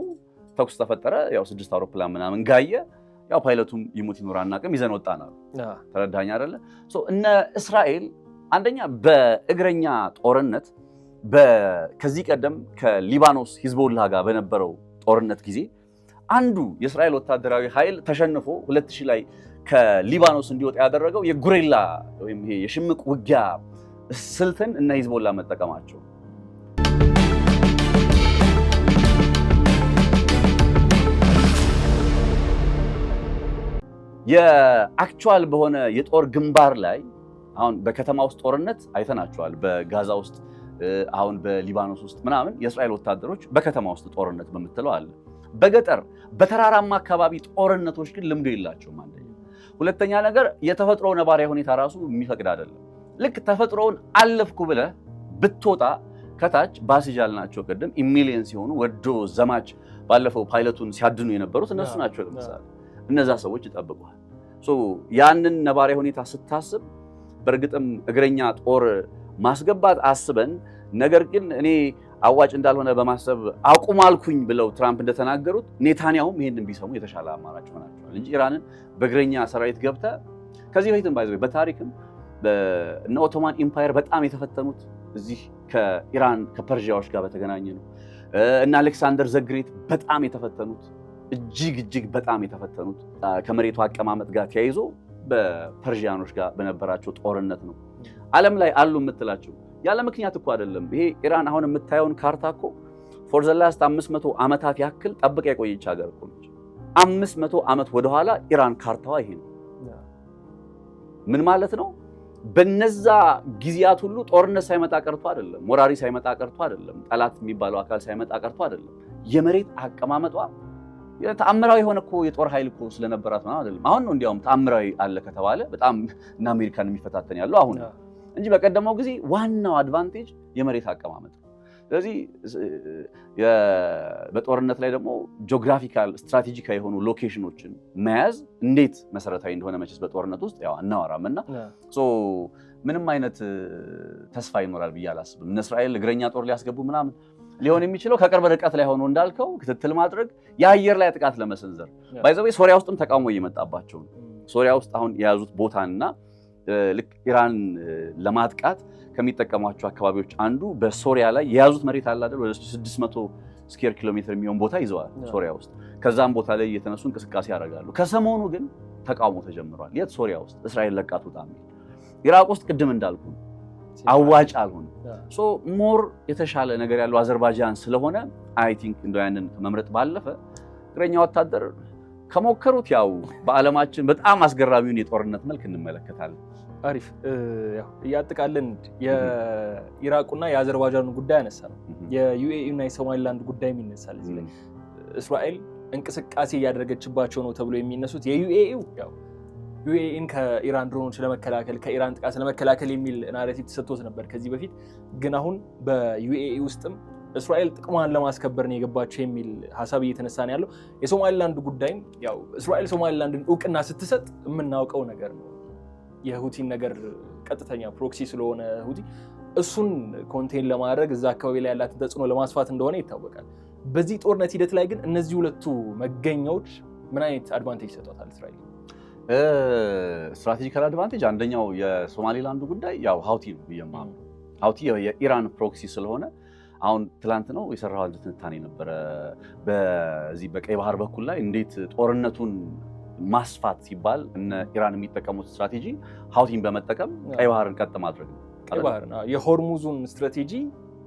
ተኩስ ተፈጠረ። ያው 6 አውሮፕላን ምናምን ጋየ። ያው ፓይለቱም ይሙት ይኖር አናውቅም፣ ይዘን ወጣን አሉ። ተረዳኸኝ አይደለ? እነ እስራኤል አንደኛ በእግረኛ ጦርነት ከዚህ ቀደም ከሊባኖስ ሂዝቦላ ጋር በነበረው ጦርነት ጊዜ አንዱ የእስራኤል ወታደራዊ ኃይል ተሸንፎ 2000 ላይ ከሊባኖስ እንዲወጣ ያደረገው የጉሬላ ወይም ይሄ የሽምቅ ውጊያ ስልትን እና ሂዝቦላ መጠቀማቸው። የአክቹዋል በሆነ የጦር ግንባር ላይ አሁን በከተማ ውስጥ ጦርነት አይተናቸዋል። በጋዛ ውስጥ አሁን በሊባኖስ ውስጥ ምናምን የእስራኤል ወታደሮች በከተማ ውስጥ ጦርነት በምትለው አለ። በገጠር በተራራማ አካባቢ ጦርነቶች ግን ልምዶ የላቸውም። አንደኛ። ሁለተኛ ነገር የተፈጥሮ ነባራዊ ሁኔታ ራሱ የሚፈቅድ አይደለም። ልክ ተፈጥሮውን አለፍኩ ብለህ ብትወጣ ከታች ባሲጃል ናቸው ቅድም ኢሚሊየን ሲሆኑ ወዶ ዘማች ባለፈው ፓይለቱን ሲያድኑ የነበሩት እነሱ ናቸው። ለምሳሌ እነዛ ሰዎች ይጠብቁሃል። ያንን ነባራዊ ሁኔታ ስታስብ በእርግጥም እግረኛ ጦር ማስገባት አስበን ነገር ግን እኔ አዋጭ እንዳልሆነ በማሰብ አቁማልኩኝ ብለው ትራምፕ እንደተናገሩት ኔታንያሁም ይሄንን ቢሰሙ የተሻለ አማራጭ ሆናቸዋል እንጂ ኢራንን በእግረኛ ሰራዊት ገብተ ከዚህ በፊትም ባይዘው በታሪክም እነ ኦቶማን ኢምፓየር በጣም የተፈተኑት እዚህ ከኢራን ከፐርሺያዎች ጋር በተገናኘ ነው። እና አሌክሳንደር ዘግሬት በጣም የተፈተኑት እጅግ በጣም የተፈተኑት ከመሬቱ አቀማመጥ ጋር ተያይዞ በፐርሺያኖች ጋር በነበራቸው ጦርነት ነው። ዓለም ላይ አሉ የምትላቸው ያለ ምክንያት እኮ አይደለም። ይሄ ኢራን አሁን የምታየውን ካርታ እኮ ፎር ዘ ላስት 500 ዓመታት ያክል ጠብቃ የቆየች ሀገር እኮ ነች። 500 ዓመት ወደኋላ ኢራን ካርታዋ ይሄ ነው። ምን ማለት ነው? በነዛ ጊዜያት ሁሉ ጦርነት ሳይመጣ ቀርቶ አይደለም፣ ወራሪ ሳይመጣ ቀርቶ አይደለም፣ ጠላት የሚባለው አካል ሳይመጣ ቀርቶ አይደለም። የመሬት አቀማመጧ ተአምራዊ የሆነ እኮ የጦር ኃይል እኮ ስለነበራት ነው አይደለም። አሁን ነው እንዲያውም ተአምራዊ አለ ከተባለ በጣም እና አሜሪካን የሚፈታተን ያለው አሁን እንጂ በቀደመው ጊዜ ዋናው አድቫንቴጅ የመሬት አቀማመጥ ነው። ስለዚህ በጦርነት ላይ ደግሞ ጂኦግራፊካል ስትራቴጂካዊ የሆኑ ሎኬሽኖችን መያዝ እንዴት መሰረታዊ እንደሆነ መቼስ በጦርነት ውስጥ ያው አናወራምና ምንም አይነት ተስፋ ይኖራል ብዬ አላስብም። እነ እስራኤል እግረኛ ጦር ሊያስገቡ ምናምን ሊሆን የሚችለው ከቅርብ ርቀት ላይ ሆኖ እንዳልከው ክትትል ማድረግ የአየር ላይ ጥቃት ለመሰንዘር ባይዘው ሶሪያ ውስጥም ተቃውሞ እየመጣባቸው ነው። ሶሪያ ውስጥ አሁን የያዙት ቦታና ልክ ኢራን ለማጥቃት ከሚጠቀሟቸው አካባቢዎች አንዱ በሶሪያ ላይ የያዙት መሬት አለ አይደል? ወደ 600 ስኩዌር ኪሎ ሜትር የሚሆን ቦታ ይዘዋል ሶሪያ ውስጥ። ከዛም ቦታ ላይ እየተነሱ እንቅስቃሴ ያደርጋሉ። ከሰሞኑ ግን ተቃውሞ ተጀምሯል። የት? ሶሪያ ውስጥ እስራኤል ለቃት ውጣ የሚል። ኢራቅ ውስጥ ቅድም እንዳልኩ አዋጭ አልሆነ። ሞር የተሻለ ነገር ያለው አዘርባይጃን ስለሆነ አይ ቲንክ እንደው ያንን ከመምረጥ ባለፈ እግረኛ ወታደር ከሞከሩት ያው በዓለማችን በጣም አስገራሚውን የጦርነት መልክ እንመለከታለን። አሪፍ ያው እያጠቃለን የኢራቁና የአዘርባይጃኑ ጉዳይ አነሳ ነው። የዩኤኢ እና የሶማሊላንድ ጉዳይም ይነሳል። እዚህ ላይ እስራኤል እንቅስቃሴ እያደረገችባቸው ነው ተብሎ የሚነሱት የዩኤኢው ያው ዩኤኢን ከኢራን ድሮኖች ለመከላከል ከኢራን ጥቃት ለመከላከል የሚል ናሬቲቭ ተሰጥቶት ነበር ከዚህ በፊት። ግን አሁን በዩኤኢ ውስጥም እስራኤል ጥቅሟን ለማስከበር ነው የገባቸው የሚል ሀሳብ እየተነሳ ነው ያለው። የሶማሊላንድ ጉዳይም ያው እስራኤል ሶማሊላንድን እውቅና ስትሰጥ የምናውቀው ነገር ነው። የሁቲን ነገር ቀጥተኛ ፕሮክሲ ስለሆነ ሁቲ እሱን ኮንቴን ለማድረግ እዛ አካባቢ ላይ ያላትን ተጽዕኖ ለማስፋት እንደሆነ ይታወቃል። በዚህ ጦርነት ሂደት ላይ ግን እነዚህ ሁለቱ መገኛዎች ምን አይነት አድቫንቴጅ ይሰጧታል እስራኤል? ስትራቴጂካል አድቫንቴጅ አንደኛው የሶማሊላንዱ ጉዳይ ያው ሀውቲ ነው ብየማም ሀውቲ የኢራን ፕሮክሲ ስለሆነ አሁን ትላንት ነው የሰራው አንድ ትንታኔ ነበረ በዚህ በቀይ ባህር በኩል ላይ እንዴት ጦርነቱን ማስፋት ሲባል እነ ኢራን የሚጠቀሙት ስትራቴጂ ሀውቲን በመጠቀም ቀይ ባህርን ቀጥ ማድረግ ነው። ቀይ ባህር የሆርሙዙን ስትራቴጂ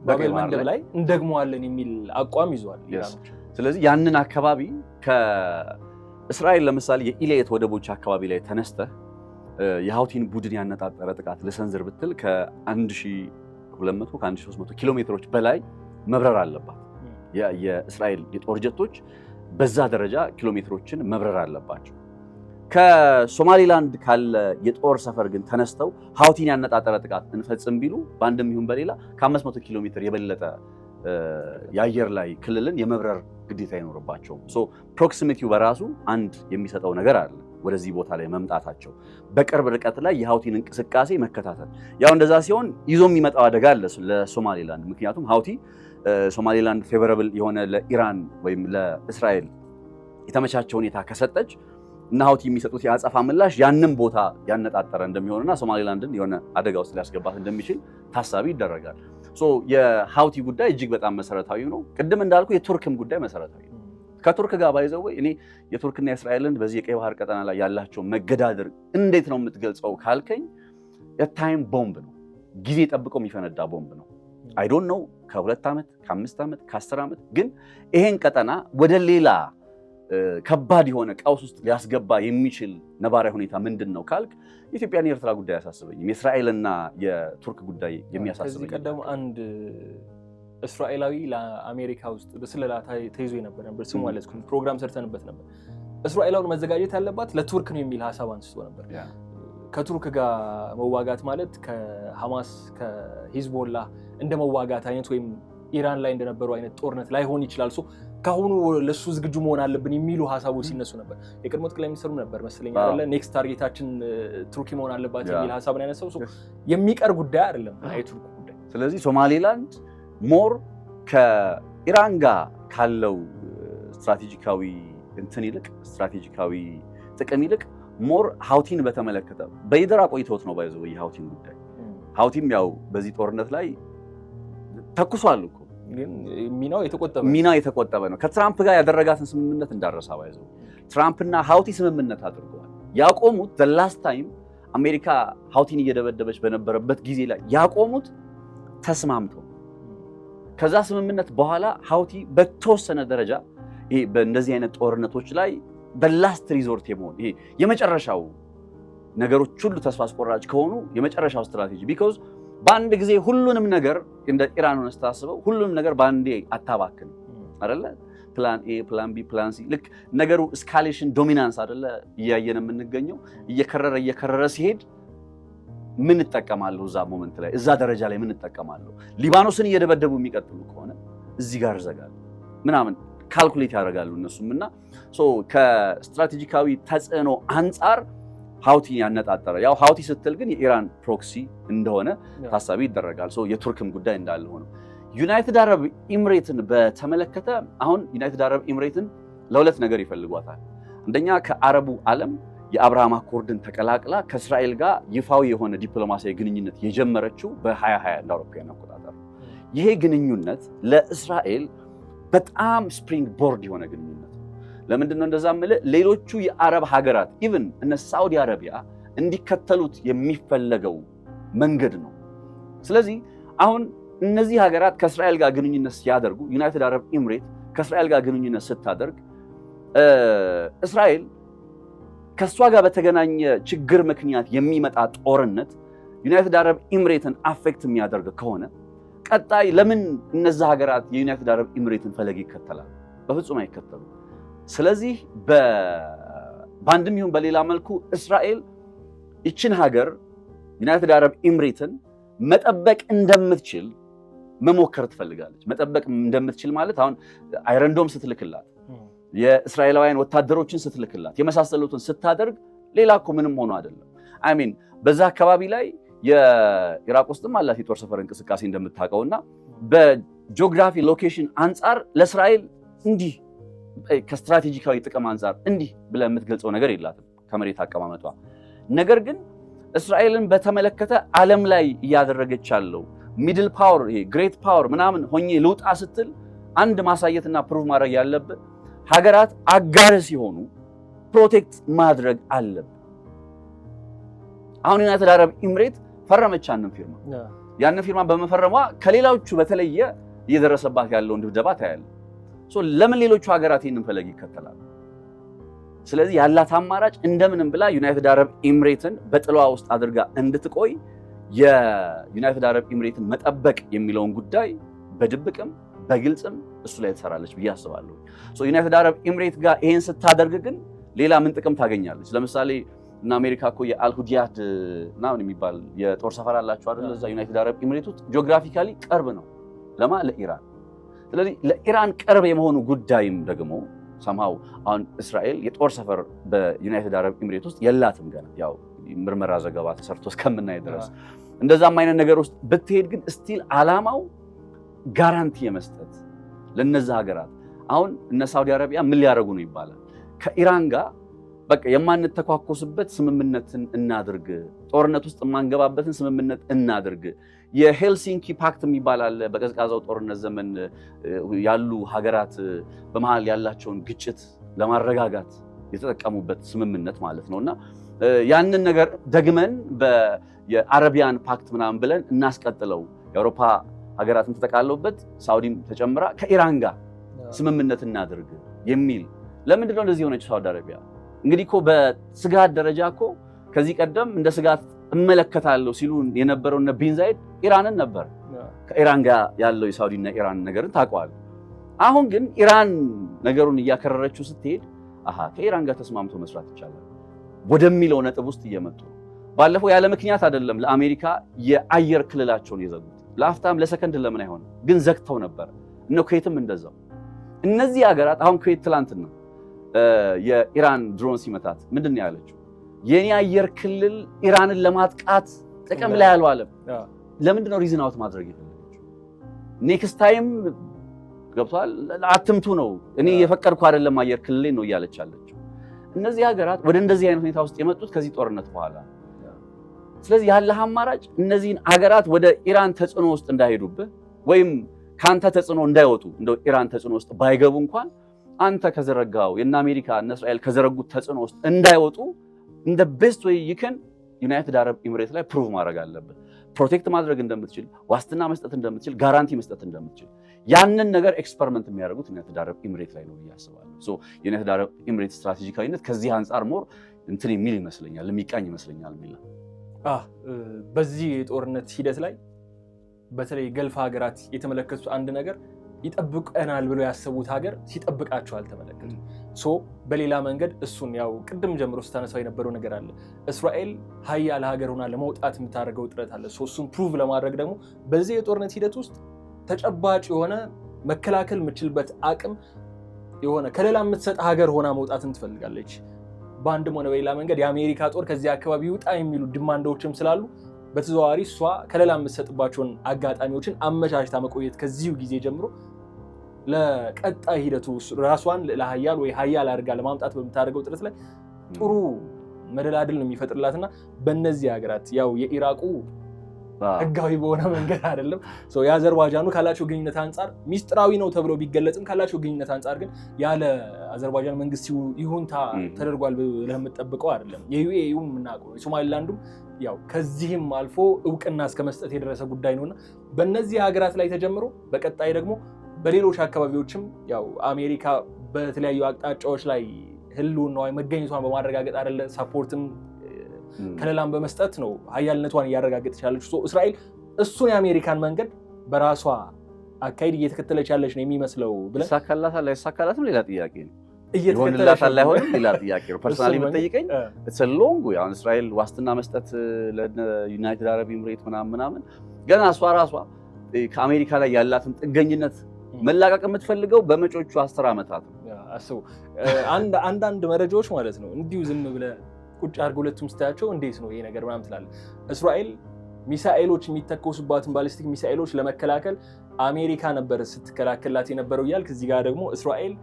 ባቤል መንደብ ላይ እንደግመዋለን የሚል አቋም ይዟል ኢራኖች። ስለዚህ ያንን አካባቢ እስራኤል ለምሳሌ የኢሌት ወደቦች አካባቢ ላይ ተነስተህ የሀውቲን ቡድን ያነጣጠረ ጥቃት ልሰንዝር ብትል ከ1200 ከ1300 ኪሎ ሜትሮች በላይ መብረር አለባት። የእስራኤል የጦር ጀቶች በዛ ደረጃ ኪሎ ሜትሮችን መብረር አለባቸው። ከሶማሊላንድ ካለ የጦር ሰፈር ግን ተነስተው ሀውቲን ያነጣጠረ ጥቃት እንፈጽም ቢሉ በአንድም ይሁን በሌላ ከ500 ኪሎ ሜትር የበለጠ የአየር ላይ ክልልን የመብረር ግዴታ አይኖርባቸውም። ፕሮክሲሚቲው በራሱ አንድ የሚሰጠው ነገር አለ። ወደዚህ ቦታ ላይ መምጣታቸው በቅርብ ርቀት ላይ የሀውቲን እንቅስቃሴ መከታተል፣ ያው እንደዛ ሲሆን ይዞ የሚመጣው አደጋ አለ ለሶማሊላንድ። ምክንያቱም ሀውቲ ሶማሊላንድ ፌቨረብል የሆነ ለኢራን ወይም ለእስራኤል የተመቻቸ ሁኔታ ከሰጠች እና ሀውቲ የሚሰጡት የአጸፋ ምላሽ ያንን ቦታ ያነጣጠረ እንደሚሆንና ሶማሊላንድን የሆነ አደጋ ውስጥ ሊያስገባት እንደሚችል ታሳቢ ይደረጋል። የሀውቲ ጉዳይ እጅግ በጣም መሰረታዊ ነው። ቅድም እንዳልኩ የቱርክም ጉዳይ መሰረታዊ ነው። ከቱርክ ጋር ባይዘው እኔ የቱርክና የእስራኤልን በዚህ የቀይ ባህር ቀጠና ላይ ያላቸው መገዳደር እንዴት ነው የምትገልጸው ካልከኝ የታይም ቦምብ ነው። ጊዜ ጠብቀው የሚፈነዳ ቦምብ ነው። አይ ዶንት ኖው ከ2 ዓመት ከ5 ዓመት ከ10 ዓመት ግን ይሄን ቀጠና ወደ ሌላ ከባድ የሆነ ቀውስ ውስጥ ሊያስገባ የሚችል ነባራዊ ሁኔታ ምንድን ነው ካልክ የኢትዮጵያና የኤርትራ ጉዳይ ያሳስበኝም፣ የእስራኤልና የቱርክ ጉዳይ የሚያሳስበኝ። ከዚህ ቀደም አንድ እስራኤላዊ ለአሜሪካ ውስጥ በስለላ ተይዞ ነበር ስሙ አለስኩኝ ፕሮግራም ሰርተንበት ነበር። እስራኤላውን መዘጋጀት ያለባት ለቱርክ ነው የሚል ሀሳብ አንስቶ ነበር። ከቱርክ ጋር መዋጋት ማለት ከሐማስ ከሂዝቦላ እንደ መዋጋት አይነት ወይም ኢራን ላይ እንደነበረው አይነት ጦርነት ላይሆን ይችላል። ካሁኑ ለሱ ዝግጁ መሆን አለብን የሚሉ ሀሳቦች ሲነሱ ነበር። የቀድሞ ጠቅላይ ሚኒስትሩ ነበር መሰለኝ አይደለ ኔክስት ታርጌታችን ቱርክ መሆን አለባት የሚል ሀሳብን ያነሳው። የሚቀር ጉዳይ አይደለም የቱርክ ጉዳይ። ስለዚህ ሶማሊላንድ ሞር ከኢራን ጋር ካለው ስትራቴጂካዊ እንትን ይልቅ ስትራቴጂካዊ ጥቅም ይልቅ ሞር ሀውቲን በተመለከተ በይደራ ቆይተውት ነው ባይዘው የሀውቲን ጉዳይ። ሀውቲም ያው በዚህ ጦርነት ላይ ተኩሷል እኮ ግን ሚናው የተቆጠበ ነው። ከትራምፕ ጋር ያደረጋትን ስምምነት እንዳረሳ ባይዘው ትራምፕና ሃውቲ ስምምነት አድርገዋል። ያቆሙት the last time አሜሪካ ሃውቲን እየደበደበች በነበረበት ጊዜ ላይ ያቆሙት ተስማምቶ ከዛ ስምምነት በኋላ ሃውቲ በተወሰነ ደረጃ ይሄ በእንደዚህ አይነት ጦርነቶች ላይ the last resort የመሆን ይሄ የመጨረሻው ነገሮች ሁሉ ተስፋ አስቆራጭ ከሆኑ የመጨረሻው ስትራቴጂ because በአንድ ጊዜ ሁሉንም ነገር እንደ ኢራን ሆነ ስታስበው ሁሉንም ነገር በአንዴ አታባክን አይደለ? ፕላን ኤ ፕላን ቢ ፕላን ሲ ልክ ነገሩ እስካሌሽን ዶሚናንስ አይደለ እያየን የምንገኘው እየከረረ ሲሄድ ምን ተጠቀማለሁ እዛ ሞመንት ላይ እዛ ደረጃ ላይ ምን ተጠቀማለሁ ሊባኖስን እየደበደቡ የሚቀጥሉ ከሆነ እዚህ ጋር ዘጋል ምናምን ካልኩሌት ያደርጋሉ እነሱምና ከስትራቴጂካዊ ተጽዕኖ አንፃር ሃውቲ ያነጣጠረ ያው ሃውቲ ስትል ግን የኢራን ፕሮክሲ እንደሆነ ታሳቢ ይደረጋል። የቱርክም ጉዳይ እንዳለ ሆኖ ዩናይትድ አረብ ኤምሬትን በተመለከተ አሁን ዩናይትድ አረብ ኤምሬትን ለሁለት ነገር ይፈልጓታል። አንደኛ ከአረቡ ዓለም የአብርሃም አኮርድን ተቀላቅላ ከእስራኤል ጋር ይፋዊ የሆነ ዲፕሎማሲያዊ ግንኙነት የጀመረችው በ2020 እንደ አውሮፓውያን አቆጣጠር። ይሄ ግንኙነት ለእስራኤል በጣም ስፕሪንግ ቦርድ የሆነ ግንኙነት ነው። ለምንድን ነው እንደዛ የምልህ? ሌሎቹ የአረብ ሀገራት ኢቭን እነ ሳዑዲ አረቢያ እንዲከተሉት የሚፈለገው መንገድ ነው። ስለዚህ አሁን እነዚህ ሀገራት ከእስራኤል ጋር ግንኙነት ሲያደርጉ ዩናይትድ አረብ ኤምሬት ከእስራኤል ጋር ግንኙነት ስታደርግ እስራኤል ከእሷ ጋር በተገናኘ ችግር ምክንያት የሚመጣ ጦርነት ዩናይትድ አረብ ኤምሬትን አፌክት የሚያደርግ ከሆነ ቀጣይ ለምን እነዛ ሀገራት የዩናይትድ አረብ ኤምሬትን ፈለግ ይከተላል? በፍጹም አይከተሉ። ስለዚህ በአንድም ይሁን በሌላ መልኩ እስራኤል ይችን ሀገር ዩናይትድ አረብ ኤምሬትን መጠበቅ እንደምትችል መሞከር ትፈልጋለች። መጠበቅ እንደምትችል ማለት አሁን አይረንዶም ስትልክላት የእስራኤላውያን ወታደሮችን ስትልክላት የመሳሰሉትን ስታደርግ ሌላ እኮ ምንም ሆኖ አይደለም። አሚን በዛ አካባቢ ላይ የኢራቅ ውስጥም አላት የጦር ሰፈር እንቅስቃሴ እንደምታውቀውና በጂኦግራፊ ሎኬሽን አንጻር ለእስራኤል እንዲህ ከስትራቴጂካዊ ጥቅም አንጻር እንዲህ ብለህ የምትገልጸው ነገር የላትም ከመሬት አቀማመጧ። ነገር ግን እስራኤልን በተመለከተ ዓለም ላይ እያደረገች ያለው ሚድል ፓወር ይሄ ግሬት ፓወር ምናምን ሆኜ ልውጣ ስትል አንድ ማሳየትና ፕሩቭ ማድረግ ያለብህ ሀገራት አጋር ሲሆኑ ፕሮቴክት ማድረግ አለብህ። አሁን ዩናይትድ አረብ ኤምሬት ፈረመች ያንን ፊርማ በመፈረሟ ከሌላዎቹ በተለየ እየደረሰባት ያለውን ድብደባ ታያለ። ለምን ሌሎቹ ሀገራት ይህንን ፈለግ ይከተላሉ? ስለዚህ ያላት አማራጭ እንደምንም ብላ ዩናይትድ አረብ ኤምሬትን በጥሏ ውስጥ አድርጋ እንድትቆይ የዩናይትድ አረብ ኤምሬትን መጠበቅ የሚለውን ጉዳይ በድብቅም በግልጽም እሱ ላይ ትሰራለች ብዬ አስባለሁ። ዩናይትድ አረብ ኤምሬት ጋር ይሄን ስታደርግ ግን ሌላ ምን ጥቅም ታገኛለች? ለምሳሌ እና አሜሪካ እኮ የአልሁዲያድ ምናምን የሚባል የጦር ሰፈር አላቸው አይደል? እዛ ዩናይትድ አረብ ኤምሬት ውስጥ ጂኦግራፊካሊ ቅርብ ነው ለኢራን። ስለዚህ ለኢራን ቅርብ የመሆኑ ጉዳይም ደግሞ ሰምሃው አሁን እስራኤል የጦር ሰፈር በዩናይትድ አረብ ኤምሬት ውስጥ የላትም ገና ያው ምርመራ ዘገባ ተሰርቶ እስከምናይ ድረስ እንደዛም አይነት ነገር ውስጥ ብትሄድ ግን ስቲል አላማው ጋራንቲ የመስጠት ለነዛ ሀገራት አሁን እነ ሳውዲ አረቢያ ምን ሊያደርጉ ነው ይባላል ከኢራን ጋር በቃ የማንተኳኮስበት ስምምነትን እናድርግ፣ ጦርነት ውስጥ የማንገባበትን ስምምነት እናድርግ። የሄልሲንኪ ፓክት የሚባል አለ። በቀዝቃዛው ጦርነት ዘመን ያሉ ሀገራት በመሃል ያላቸውን ግጭት ለማረጋጋት የተጠቀሙበት ስምምነት ማለት ነውና ያንን ነገር ደግመን የአረቢያን ፓክት ምናምን ብለን እናስቀጥለው። የአውሮፓ ሀገራትን ተጠቃለውበት ሳውዲም ተጨምራ ከኢራን ጋር ስምምነት እናድርግ የሚል ለምንድን ነው እንደዚህ የሆነች ሳውዲ አረቢያ? እንግዲህ እኮ በስጋት ደረጃ እኮ ከዚህ ቀደም እንደ ስጋት እመለከታለሁ ሲሉ የነበረው እነ ቢን ዛይድ ኢራንን ነበር። ከኢራን ጋር ያለው የሳውዲና ኢራን ነገርን ታውቀዋል። አሁን ግን ኢራን ነገሩን እያከረረችው ስትሄድ ከኢራን ጋር ተስማምቶ መስራት ይቻላል ወደሚለው ነጥብ ውስጥ እየመጡ ባለፈው ያለ ምክንያት አይደለም ለአሜሪካ የአየር ክልላቸውን የዘጉት። ለአፍታም ለሰከንድ ለምን አይሆንም ግን ዘግተው ነበር። እነ ኩዌትም እንደዛው። እነዚህ ሀገራት አሁን ኩዌት ትላንትና የኢራን ድሮን ሲመታት ምንድን ነው ያለችው? የኔ አየር ክልል ኢራንን ለማጥቃት ጥቅም ላይ አልዋለም። ለምንድን ነው ሪዝን አውት ማድረግ የፈለገችው? ኔክስት ታይም ገብቷል አትምቱ ነው እኔ የፈቀድኩ አይደለም አየር ክልሌ ነው እያለች አለችው። እነዚህ ሀገራት ወደ እንደዚህ አይነት ሁኔታ ውስጥ የመጡት ከዚህ ጦርነት በኋላ። ስለዚህ ያለህ አማራጭ እነዚህን ሀገራት ወደ ኢራን ተጽዕኖ ውስጥ እንዳይሄዱብህ ወይም ካንተ ተጽዕኖ እንዳይወጡ እንደው ኢራን ተጽዕኖ ውስጥ ባይገቡ እንኳን አንተ ከዘረጋው የና አሜሪካ እና እስራኤል ከዘረጉት ተጽዕኖ ውስጥ እንዳይወጡ እንደ ቤስት ወይ ይከን ዩናይትድ አረብ ኤሚሬት ላይ ፕሩቭ ማድረግ አለበት። ፕሮቴክት ማድረግ እንደምትችል፣ ዋስትና መስጠት እንደምትችል፣ ጋራንቲ መስጠት እንደምትችል ያንን ነገር ኤክስፐሪመንት የሚያደርጉት ዩናይትድ አረብ ኤሚሬት ላይ ነው ያስባሉ። ሶ ዩናይትድ አረብ ኤሚሬት ስትራቴጂካዊነት ከዚህ አንፃር ሞር እንትን የሚል ይመስለኛል የሚቃኝ ይመስለኛል የሚል በዚህ የጦርነት ሂደት ላይ በተለይ ገልፍ ሀገራት የተመለከቱት አንድ ነገር ይጠብቀናል ብሎ ያሰቡት ሀገር ሲጠብቃቸው አልተመለከቱ። ሶ በሌላ መንገድ እሱን ያው ቅድም ጀምሮ ስታነሳው የነበረው ነገር አለ። እስራኤል ሀያል ሀገር ሆና ለመውጣት የምታደርገው ጥረት አለ። ሶ እሱን ፕሩቭ ለማድረግ ደግሞ በዚህ የጦርነት ሂደት ውስጥ ተጨባጭ የሆነ መከላከል የምችልበት አቅም የሆነ ከሌላ የምትሰጥ ሀገር ሆና መውጣትን ትፈልጋለች። በአንድም ሆነ በሌላ መንገድ የአሜሪካ ጦር ከዚህ አካባቢ ይውጣ የሚሉ ዲማንዶችም ስላሉ በተዘዋዋሪ እሷ ከሌላ የምትሰጥባቸውን አጋጣሚዎችን አመቻችታ መቆየት ከዚሁ ጊዜ ጀምሮ ለቀጣይ ሂደቱ ራሷን ለሀያል ወይ ሀያል አድርጋ ለማምጣት በምታደርገው ጥረት ላይ ጥሩ መደላድል ነው የሚፈጥርላትና በእነዚህ ሀገራት ያው የኢራቁ ህጋዊ በሆነ መንገድ አይደለም የአዘርባይጃኑ ካላቸው ግንኙነት አንጻር ሚስጥራዊ ነው ተብሎ ቢገለጽም ካላቸው ግንኙነት አንጻር ግን ያለ አዘርባይጃን መንግስት ይሁንታ ተደርጓል ብለህ የምትጠብቀው አይደለም። የዩኤኢው የምናውቀው የሶማሊላንዱም ያው ከዚህም አልፎ እውቅና እስከ መስጠት የደረሰ ጉዳይ ነውና በእነዚህ ሀገራት ላይ ተጀምሮ በቀጣይ ደግሞ በሌሎች አካባቢዎችም ያው አሜሪካ በተለያዩ አቅጣጫዎች ላይ ህልውናዋ መገኘቷን በማረጋገጥ አይደለ ሰፖርትም ከሌላም በመስጠት ነው ሀያልነቷን እያረጋገጠች ያለችው። እስራኤል እሱን የአሜሪካን መንገድ በራሷ አካሄድ እየተከተለች ያለች ነው የሚመስለው ብለን ይሳካላታል አይሳካላትም ሌላ ጥያቄ ነው። ይሆንላታል አይሆንም ሌላ ጥያቄ ነው። ፐርሰናሊ ብትጠይቀኝ it's a long way አሁን እስራኤል ዋስትና መስጠት ለዩናይትድ አረብ ኤሚሬት ምናምን ገና እሷ ራሷ ከአሜሪካ ላይ ያላትን ጥገኝነት መላቀቅ የምትፈልገው በመጪዎቹ 10 ዓመታት ነው። አስቡ አንዳንድ መረጃዎች ማለት ነው እንዲሁ ዝም ብለህ ቁጭ አድርገው ሁለቱም ስታያቸው እንዴት ነው ይሄ ነገር ምናምን ትላለህ። እስራኤል ሚሳኤሎች የሚተኮሱባትን ባሊስቲክ ሚሳኤሎች ለመከላከል አሜሪካ ነበር ስትከላከላት የነበረው እያልክ እዚህ ጋር ደግሞ እስራኤል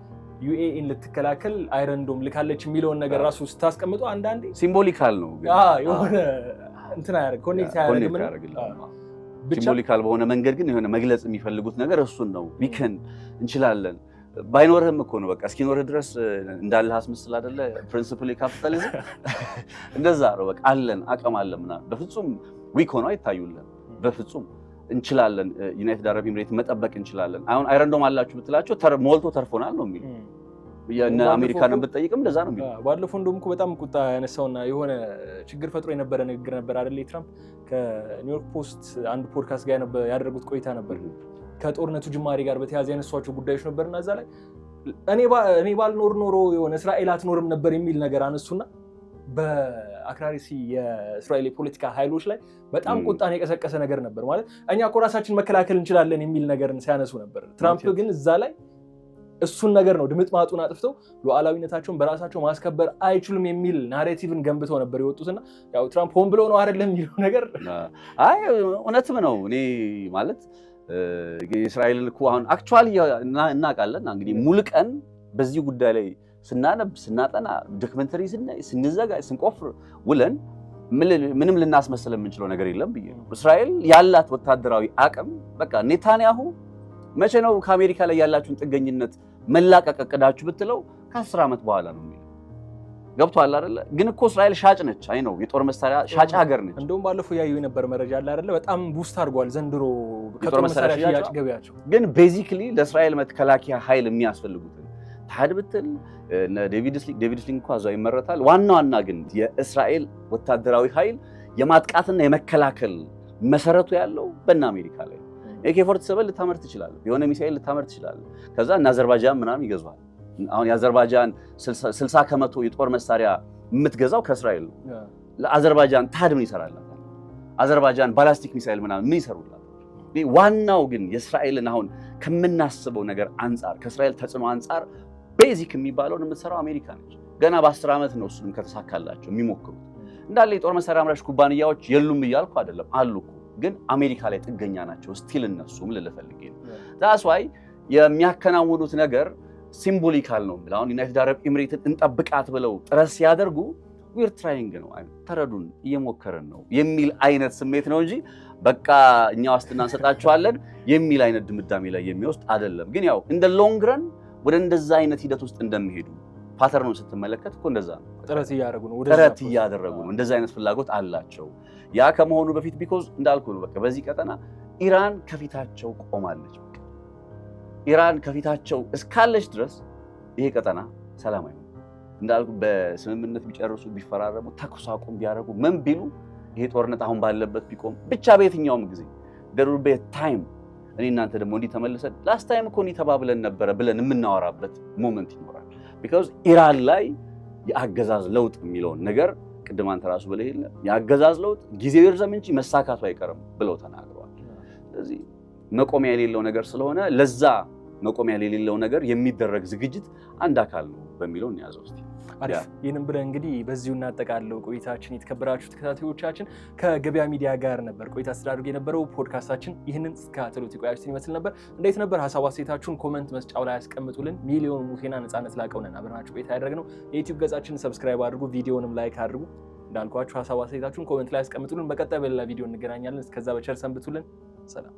ዩኤኢን ልትከላከል አይረንዶም ልካለች የሚለውን ነገር ራሱ ስታስቀምጠው አንዳንዴ ሲምቦሊካል ነው ግን የሆነ እንትን አያደርግ ኮኔክት አያደርግም። ሲምቦሊካል በሆነ መንገድ ግን የሆነ መግለጽ የሚፈልጉት ነገር እሱን ነው። ቢከን እንችላለን ባይኖርህም እኮ ነው በቃ እስኪኖርህ ድረስ እንዳለህ አስመስል አይደለ ፕሪንሲፕል ካፒታሊዝም እንደዛ ነው በቃ አለን አቅም አለን ምናምን በፍጹም ዊክ ሆኖ አይታዩልን። በፍጹም እንችላለን ዩናይትድ አረብ ኤሚሬት መጠበቅ እንችላለን። አሁን አይረንዶም አላችሁ ብትላቸው ሞልቶ ተርፎናል ነው የሚሉ የነ አሜሪካንን ብትጠይቅም እንደዛ ነው የሚሉ። ባለፈው እንደውም እኮ በጣም ቁጣ ያነሳውና የሆነ ችግር ፈጥሮ የነበረ ንግግር ነበር አይደል ትራምፕ ከኒውዮርክ ፖስት አንድ ፖድካስት ጋር ያደረጉት ቆይታ ነበር። ከጦርነቱ ጅማሬ ጋር በተያያዘ ያነሷቸው ጉዳዮች ነበርና እዛ ላይ እኔ ባልኖር ኖሮ የሆነ እስራኤል አትኖርም ነበር የሚል ነገር አነሱና በአክራሪ የእስራኤል የፖለቲካ ኃይሎች ላይ በጣም ቁጣን የቀሰቀሰ ነገር ነበር። ማለት እኛ እኮ ራሳችን መከላከል እንችላለን የሚል ነገርን ሲያነሱ ነበር። ትራምፕ ግን እዛ ላይ እሱን ነገር ነው ድምጥማጡን አጥፍተው ሉዓላዊነታቸውን በራሳቸው ማስከበር አይችሉም የሚል ናሬቲቭን ገንብተው ነበር የወጡትና ያው ትራምፕ ሆን ብለው ነው አይደለም የሚለው ነገር አይ እውነትም ነው። እኔ ማለት የእስራኤልን እኮ አሁን አክቹዋሊ እናውቃለን እንግዲህ ሙሉ ቀን በዚህ ጉዳይ ላይ ስናነብ ስናጠና ዶክመንተሪ ስንዘጋጅ ስንቆፍር ውለን ምንም ልናስመስል የምንችለው ነገር የለም ብዬ ነው። እስራኤል ያላት ወታደራዊ አቅም በቃ ኔታንያሁ መቼ ነው ከአሜሪካ ላይ ያላችሁን ጥገኝነት መላቀቅ እቅዳችሁ ብትለው ከ10 ዓመት በኋላ ነው የሚለው። ገብቷል አይደለ? ግን እኮ እስራኤል ሻጭ ነች። አይ ነው የጦር መሳሪያ ሻጭ ሀገር ነች። እንደውም ባለፈው ያዩ የነበረ መረጃ አለ አይደለ? በጣም ቡስት አድርጓል ዘንድሮ ከጦር መሳሪያ ሻጭ ገበያቸው። ግን ቤዚክሊ ለእስራኤል መከላከያ ኃይል የሚያስፈልጉት ታድ ብትል ዴቪድ ስሊንግ እንኳን እዛው ይመረታል። ዋና ግን የእስራኤል ወታደራዊ ኃይል የማጥቃትና የመከላከል መሰረቱ ያለው በእነ አሜሪካ ላይ AK-47 ልታመርት ትችላለህ፣ የሆነ ሚሳኤል ልታመርት ትችላለህ። ከዛ እና አዘርባይጃን ምናምን ይገዛዋል። አሁን የአዘርባይጃን 60% የጦር መሳሪያ የምትገዛው ከእስራኤል ነው። ለአዘርባይጃን ታድ ምን ይሰራላታል? አዘርባይጃን ባላስቲክ ሚሳኤል ምናምን ምን ይሰሩላታል? ዋናው ግን የእስራኤልን አሁን ከምናስበው ነገር አንጻር ከእስራኤል ተጽዕኖ አንጻር ቤዚክ የሚባለውን የምትሰራው አሜሪካ ነች። ገና በ10 ዓመት ነው እሱንም ከተሳካላቸው የሚሞክሩት። እንዳለ የጦር መሳሪያ አምራች ኩባንያዎች የሉም እያልኩ አይደለም፣ አሉ እኮ ግን አሜሪካ ላይ ጥገኛ ናቸው። ስቲል እነሱም ልፈልግ ነው ዛስ ዋይ የሚያከናውኑት ነገር ሲምቦሊካል ነው። አሁን ዩናይትድ አረብ ኤሚሬትን እንጠብቃት ብለው ጥረት ሲያደርጉ ዊር ትራይንግ ነው ተረዱን እየሞከረን ነው የሚል አይነት ስሜት ነው እንጂ በቃ እኛ ዋስትና እንሰጣቸዋለን የሚል አይነት ድምዳሜ ላይ የሚወስድ አይደለም። ግን ያው እንደ ሎንግ ረን ወደ እንደዛ አይነት ሂደት ውስጥ እንደሚሄዱ ፓተርኑን ስትመለከት እኮ እንደዛ ነው። ጥረት እያደረጉ ነው። እንደዛ አይነት ፍላጎት አላቸው። ያ ከመሆኑ በፊት ቢኮዝ እንዳልኩ ነው በቃ በዚህ ቀጠና ኢራን ከፊታቸው ቆማለች። ኢራን ከፊታቸው እስካለች ድረስ ይሄ ቀጠና ሰላም አይሆንም። እንዳልኩ በስምምነት ቢጨርሱ ቢፈራረሙ ተኩስ አቁም ቢያደርጉ ምን ቢሉ ይሄ ጦርነት አሁን ባለበት ቢቆም ብቻ በየትኛውም ጊዜ ደሩቤ ታይም እኔ እናንተ ደግሞ እንዲህ ተመልሰን ላስት ታይም እኮ እንዲህ ተባብለን ነበረ ብለን የምናወራበት ሞመንት ይኖራል። ቢኮዝ ኢራን ላይ የአገዛዝ ለውጥ የሚለውን ነገር ቅድም አንተ ራሱ ብለህ የለ የአገዛዝ ለውጥ ጊዜው ይርዘም እንጂ መሳካቱ አይቀርም ብለው ተናግረዋል። ስለዚህ መቆሚያ የሌለው ነገር ስለሆነ ለዛ መቆሚያ የሌለው ነገር የሚደረግ ዝግጅት አንድ አካል ነው በሚለው እንያዘው እስቲ። አሪፍ። ይህንን ብለን እንግዲህ በዚሁ እናጠቃለው ቆይታችን። የተከበራችሁ ተከታታዮቻችን ከገበያ ሚዲያ ጋር ነበር ቆይታ ስላደርግ የነበረው ፖድካስታችን ይህንን እስከታተሉት የቆያችሁትን ይመስል ነበር። እንዴት ነበር? ሀሳብ አስተያየታችሁን ኮመንት መስጫው ላይ ያስቀምጡልን። ሚሊዮን ሙሴና ነፃነት ላቀውነን አብረናችሁ ቆይታ ያደረግነው። የዩቲዩብ ገጻችንን ሰብስክራይብ አድርጉ፣ ቪዲዮንም ላይክ አድርጉ። እንዳልኳችሁ ሀሳብ አስተያየታችሁን ኮመንት ላይ ያስቀምጡልን። በቀጣይ በሌላ ቪዲዮ እንገናኛለን። እስከዛ በቸር ሰንብቱልን። ሰላም።